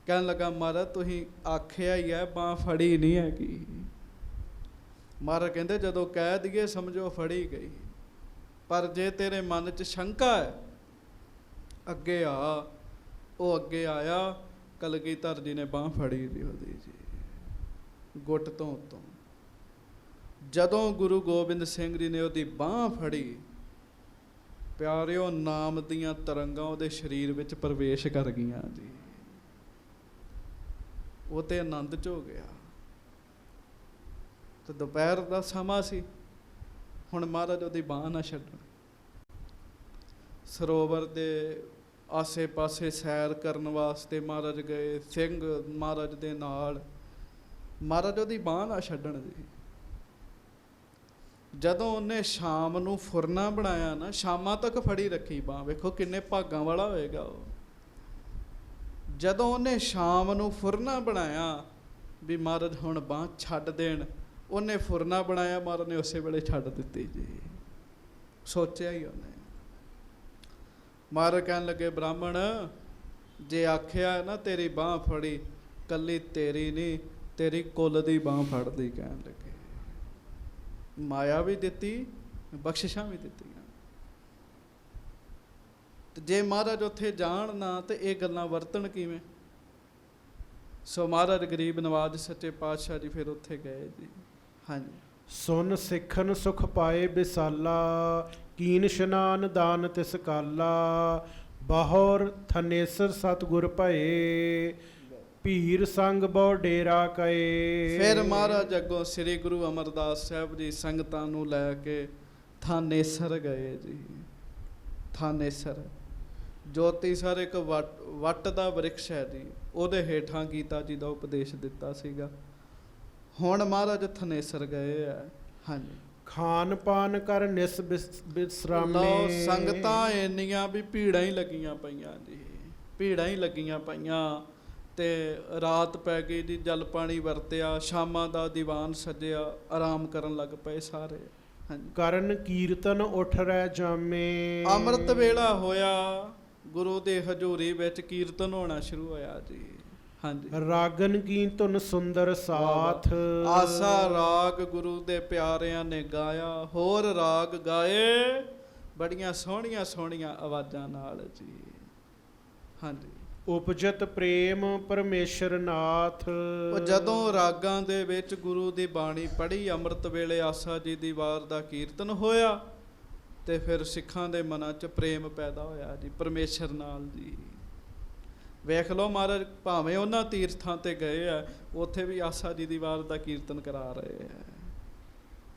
[SPEAKER 1] ਕਹਿਣ ਲੱਗਾ ਮਹਾਰਾਜ ਤੁਸੀਂ ਆਖਿਆ ਹੀ ਹੈ ਬਾਂਹ ਫੜੀ ਨਹੀਂ ਹੈਗੀ। ਮਹਾਰਾਜ ਕਹਿੰਦੇ ਜਦੋਂ ਕਹਿ ਦਈਏ ਸਮਝੋ ਫੜੀ ਗਈ, ਪਰ ਜੇ ਤੇਰੇ ਮਨ 'ਚ ਸ਼ੰਕਾ ਹੈ ਅੱਗੇ ਆ। ਉਹ ਅੱਗੇ ਆਇਆ, ਕਲਗੀਧਰ ਜੀ ਨੇ ਬਾਂਹ ਫੜੀ ਦੀ ਉਹਦੀ ਜੀ, ਗੁੱਟ ਤੋਂ ਉੱਤੋਂ। ਜਦੋਂ ਗੁਰੂ ਗੋਬਿੰਦ ਸਿੰਘ ਜੀ ਨੇ ਉਹਦੀ ਬਾਂਹ ਫੜੀ, ਪਿਆਰਿਓ ਨਾਮ ਦੀਆਂ ਤਰੰਗਾਂ ਉਹਦੇ ਸਰੀਰ ਵਿੱਚ ਪ੍ਰਵੇਸ਼ ਕਰ ਗਈਆਂ ਜੀ। ਉਹ ਤੇ ਆਨੰਦ 'ਚ ਹੋ ਗਿਆ। ਤੇ ਦੁਪਹਿਰ ਦਾ ਸਮਾਂ ਸੀ। ਹੁਣ ਮਹਾਰਾਜ ਉਹਦੀ ਬਾਂਹ ਨਾ ਛੱਡਣ। ਸਰੋਵਰ ਦੇ ਆਸੇ ਪਾਸੇ ਸੈਰ ਕਰਨ ਵਾਸਤੇ ਮਹਾਰਾਜ ਗਏ, ਸਿੰਘ ਮਹਾਰਾਜ ਦੇ ਨਾਲ। ਮਹਾਰਾਜ ਉਹਦੀ ਬਾਂਹ ਨਾ ਛੱਡਣ ਜੀ। ਜਦੋਂ ਉਹਨੇ ਸ਼ਾਮ ਨੂੰ ਫੁਰਨਾ ਬਣਾਇਆ ਨਾ, ਸ਼ਾਮਾਂ ਤੱਕ ਫੜੀ ਰੱਖੀ ਬਾਂਹ। ਵੇਖੋ ਕਿੰਨੇ ਭਾਗਾਂ ਵਾਲਾ ਹੋਏਗਾ ਉਹ। ਜਦੋਂ ਉਹਨੇ ਸ਼ਾਮ ਨੂੰ ਫੁਰਨਾ ਬਣਾਇਆ ਵੀ ਮਹਾਰਾਜ ਹੁਣ ਬਾਂਹ ਛੱਡ ਦੇਣ, ਉਹਨੇ ਫੁਰਨਾ ਬਣਾਇਆ, ਮਹਾਰਾਜ ਨੇ ਉਸੇ ਵੇਲੇ ਛੱਡ ਦਿੱਤੀ ਜੀ। ਸੋਚਿਆ ਹੀ ਉਹਨੇ। ਮਹਾਰਾਜ ਕਹਿਣ ਲੱਗੇ ਬ੍ਰਾਹਮਣ, ਜੇ ਆਖਿਆ ਨਾ ਤੇਰੀ ਬਾਂਹ ਫੜੀ, ਕੱਲੀ ਤੇਰੀ ਨਹੀਂ ਤੇਰੀ ਕੁੱਲ ਦੀ ਬਾਂਹ ਫੜਦੀ। ਕਹਿਣ ਲੱਗੇ ਮਾਇਆ ਵੀ ਦਿੱਤੀ, ਬਖਸ਼ਿਸ਼ਾਂ ਵੀ ਦਿੱਤੀਆਂ। ਤੇ ਜੇ ਮਹਾਰਾਜ ਉੱਥੇ ਜਾਣ ਨਾ ਤੇ ਇਹ ਗੱਲਾਂ ਵਰਤਣ ਕਿਵੇਂ? ਸੋ ਮਹਾਰਾਜ ਗਰੀਬ ਨਵਾਜ ਸੱਚੇ ਪਾਤਸ਼ਾਹ ਜੀ ਫਿਰ ਉੱਥੇ ਗਏ ਜੀ। ਹਾਂਜੀ।
[SPEAKER 2] ਸੁਨ ਸਿੱਖਨ ਸੁਖ ਪਾਏ ਵਿਸਾਲਾ, ਕੀਨ ਇਸ਼ਨਾਨ ਦਾਨ ਤਿਸ ਕਾਲਾ, ਬਾਹਰ ਥਨੇਸਰ ਸਤਿਗੁਰ ਭਏ, ਭੀਰ ਸੰਗ ਬਹੁ ਡੇਰਾ ਕਏ। ਫਿਰ ਮਹਾਰਾਜ ਅੱਗੋਂ ਸ੍ਰੀ ਗੁਰੂ ਅਮਰਦਾਸ ਸਾਹਿਬ ਜੀ ਸੰਗਤਾਂ ਨੂੰ ਲੈ ਕੇ ਥਾਨੇਸਰ ਗਏ ਜੀ। ਥਾਨੇਸਰ ਜੋਤੀਸਰ ਇੱਕ ਵੱਟ ਦਾ ਵ੍ਰਿਕਸ਼ ਹੈ ਜੀ, ਉਹਦੇ ਹੇਠਾਂ ਗੀਤਾ ਜੀ ਦਾ ਉਪਦੇਸ਼ ਦਿੱਤਾ ਸੀਗਾ। ਹੁਣ ਮਹਾਰਾਜ ਥਨੇਸਰ ਗਏ ਆ। ਹਾਂਜੀ। ਖਾਨ ਪਾਨ ਕਰ ਨਿਸ ਬਿਸਰਾਮੇ। ਸੰਗਤਾਂ ਇੰਨੀਆਂ ਵੀ ਭੀੜਾਂ ਹੀ ਲੱਗੀਆਂ ਪਈਆਂ ਜੀ, ਭੀੜਾਂ ਹੀ ਲੱਗੀਆਂ ਪਈਆਂ। ਤੇ ਰਾਤ ਪੈ ਗਈ ਜੀ, ਜਲ ਪਾਣੀ ਵਰਤਿਆ, ਸ਼ਾਮਾਂ ਦਾ ਦੀਵਾਨ ਸਜਿਆ, ਆਰਾਮ ਕਰਨ ਲੱਗ ਪਏ ਸਾਰੇ। ਹਾਂਜੀ। ਕਰਨ ਕੀਰਤਨ ਉੱਠ ਰਹਿ ਜਾਮੇ। ਅੰਮ੍ਰਿਤ ਵੇਲਾ ਹੋਇਆ, ਗੁਰੂ ਦੇ ਹਜ਼ੂਰੀ ਵਿੱਚ ਕੀਰਤਨ ਹੋਣਾ ਸ਼ੁਰੂ ਹੋਇਆ ਜੀ। ਹਾਂਜੀ। ਰਾਗਨ ਕੀ ਧੁਨ ਸੁੰਦਰ ਸਾਥ। ਆਸਾ ਰਾਗ ਗੁਰੂ ਦੇ ਪਿਆਰਿਆਂ ਨੇ ਗਾਇਆ, ਹੋਰ ਰਾਗ ਗਾਏ ਬੜੀਆਂ ਸੋਹਣੀਆਂ ਸੋਹਣੀਆਂ ਆਵਾਜ਼ਾਂ ਨਾਲ ਜੀ। ਹਾਂਜੀ। ਉਪਜਤ ਪ੍ਰੇਮ ਪਰਮੇਸ਼ਰ ਨਾਥ। ਉਹ ਜਦੋਂ ਰਾਗਾਂ ਦੇ ਵਿੱਚ ਗੁਰੂ ਦੀ ਬਾਣੀ ਪੜ੍ਹੀ, ਅੰਮ੍ਰਿਤ ਵੇਲੇ ਆਸਾ ਜੀ ਦੀ ਵਾਰ ਦਾ ਕੀਰਤਨ ਹੋਇਆ, ਤੇ ਫਿਰ ਸਿੱਖਾਂ ਦੇ ਮਨਾਂ 'ਚ ਪ੍ਰੇਮ ਪੈਦਾ ਹੋਇਆ ਜੀ ਪਰਮੇਸ਼ਰ ਨਾਲ ਜੀ। ਵੇਖ ਲਓ ਮਹਾਰਾਜ ਭਾਵੇਂ ਉਹਨਾਂ ਤੀਰਥਾਂ ਤੇ ਗਏ ਆ, ਉੱਥੇ ਵੀ ਆਸਾ ਜੀ ਦੀ ਵਾਰ ਦਾ ਕੀਰਤਨ ਕਰਾ ਰਹੇ ਆ।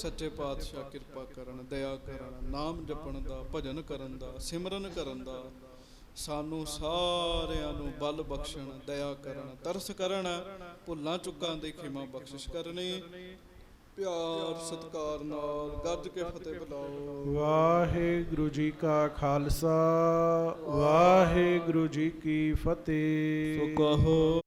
[SPEAKER 1] ਸੱਚੇ ਪਾਤਸ਼ਾਹ ਕਿਰਪਾ ਕਰਨ, ਦਇਆ ਕਰਨ, ਨਾਮ ਜਪਣ ਦਾ, ਭਜਨ ਕਰਨ ਦਾ, ਸਿਮਰਨ ਕਰਨ ਦਾ ਸਾਨੂੰ ਸਾਰਿਆਂ ਨੂੰ ਬਲ ਬਖਸ਼ਣ, ਦਇਆ ਕਰਨ, ਤਰਸ ਕਰਨ, ਭੁੱਲਾਂ ਚੁੱਕਾਂ ਦੀ ਖਿਮਾ ਬਖਸ਼ਿਸ਼ ਕਰਨੀ। ਪਿਆਰ ਸਤਿਕਾਰ ਨਾਲ ਗੱਜ ਕੇ ਫਤਿਹ ਬੁਲਾਓ।
[SPEAKER 2] ਵਾਹਿਗੁਰੂ ਜੀ ਕਾ ਖਾਲਸਾ, ਵਾਹਿਗੁਰੂ ਜੀ ਕੀ ਫਤਿਹ।
[SPEAKER 1] ਸੋ ਕਹੋ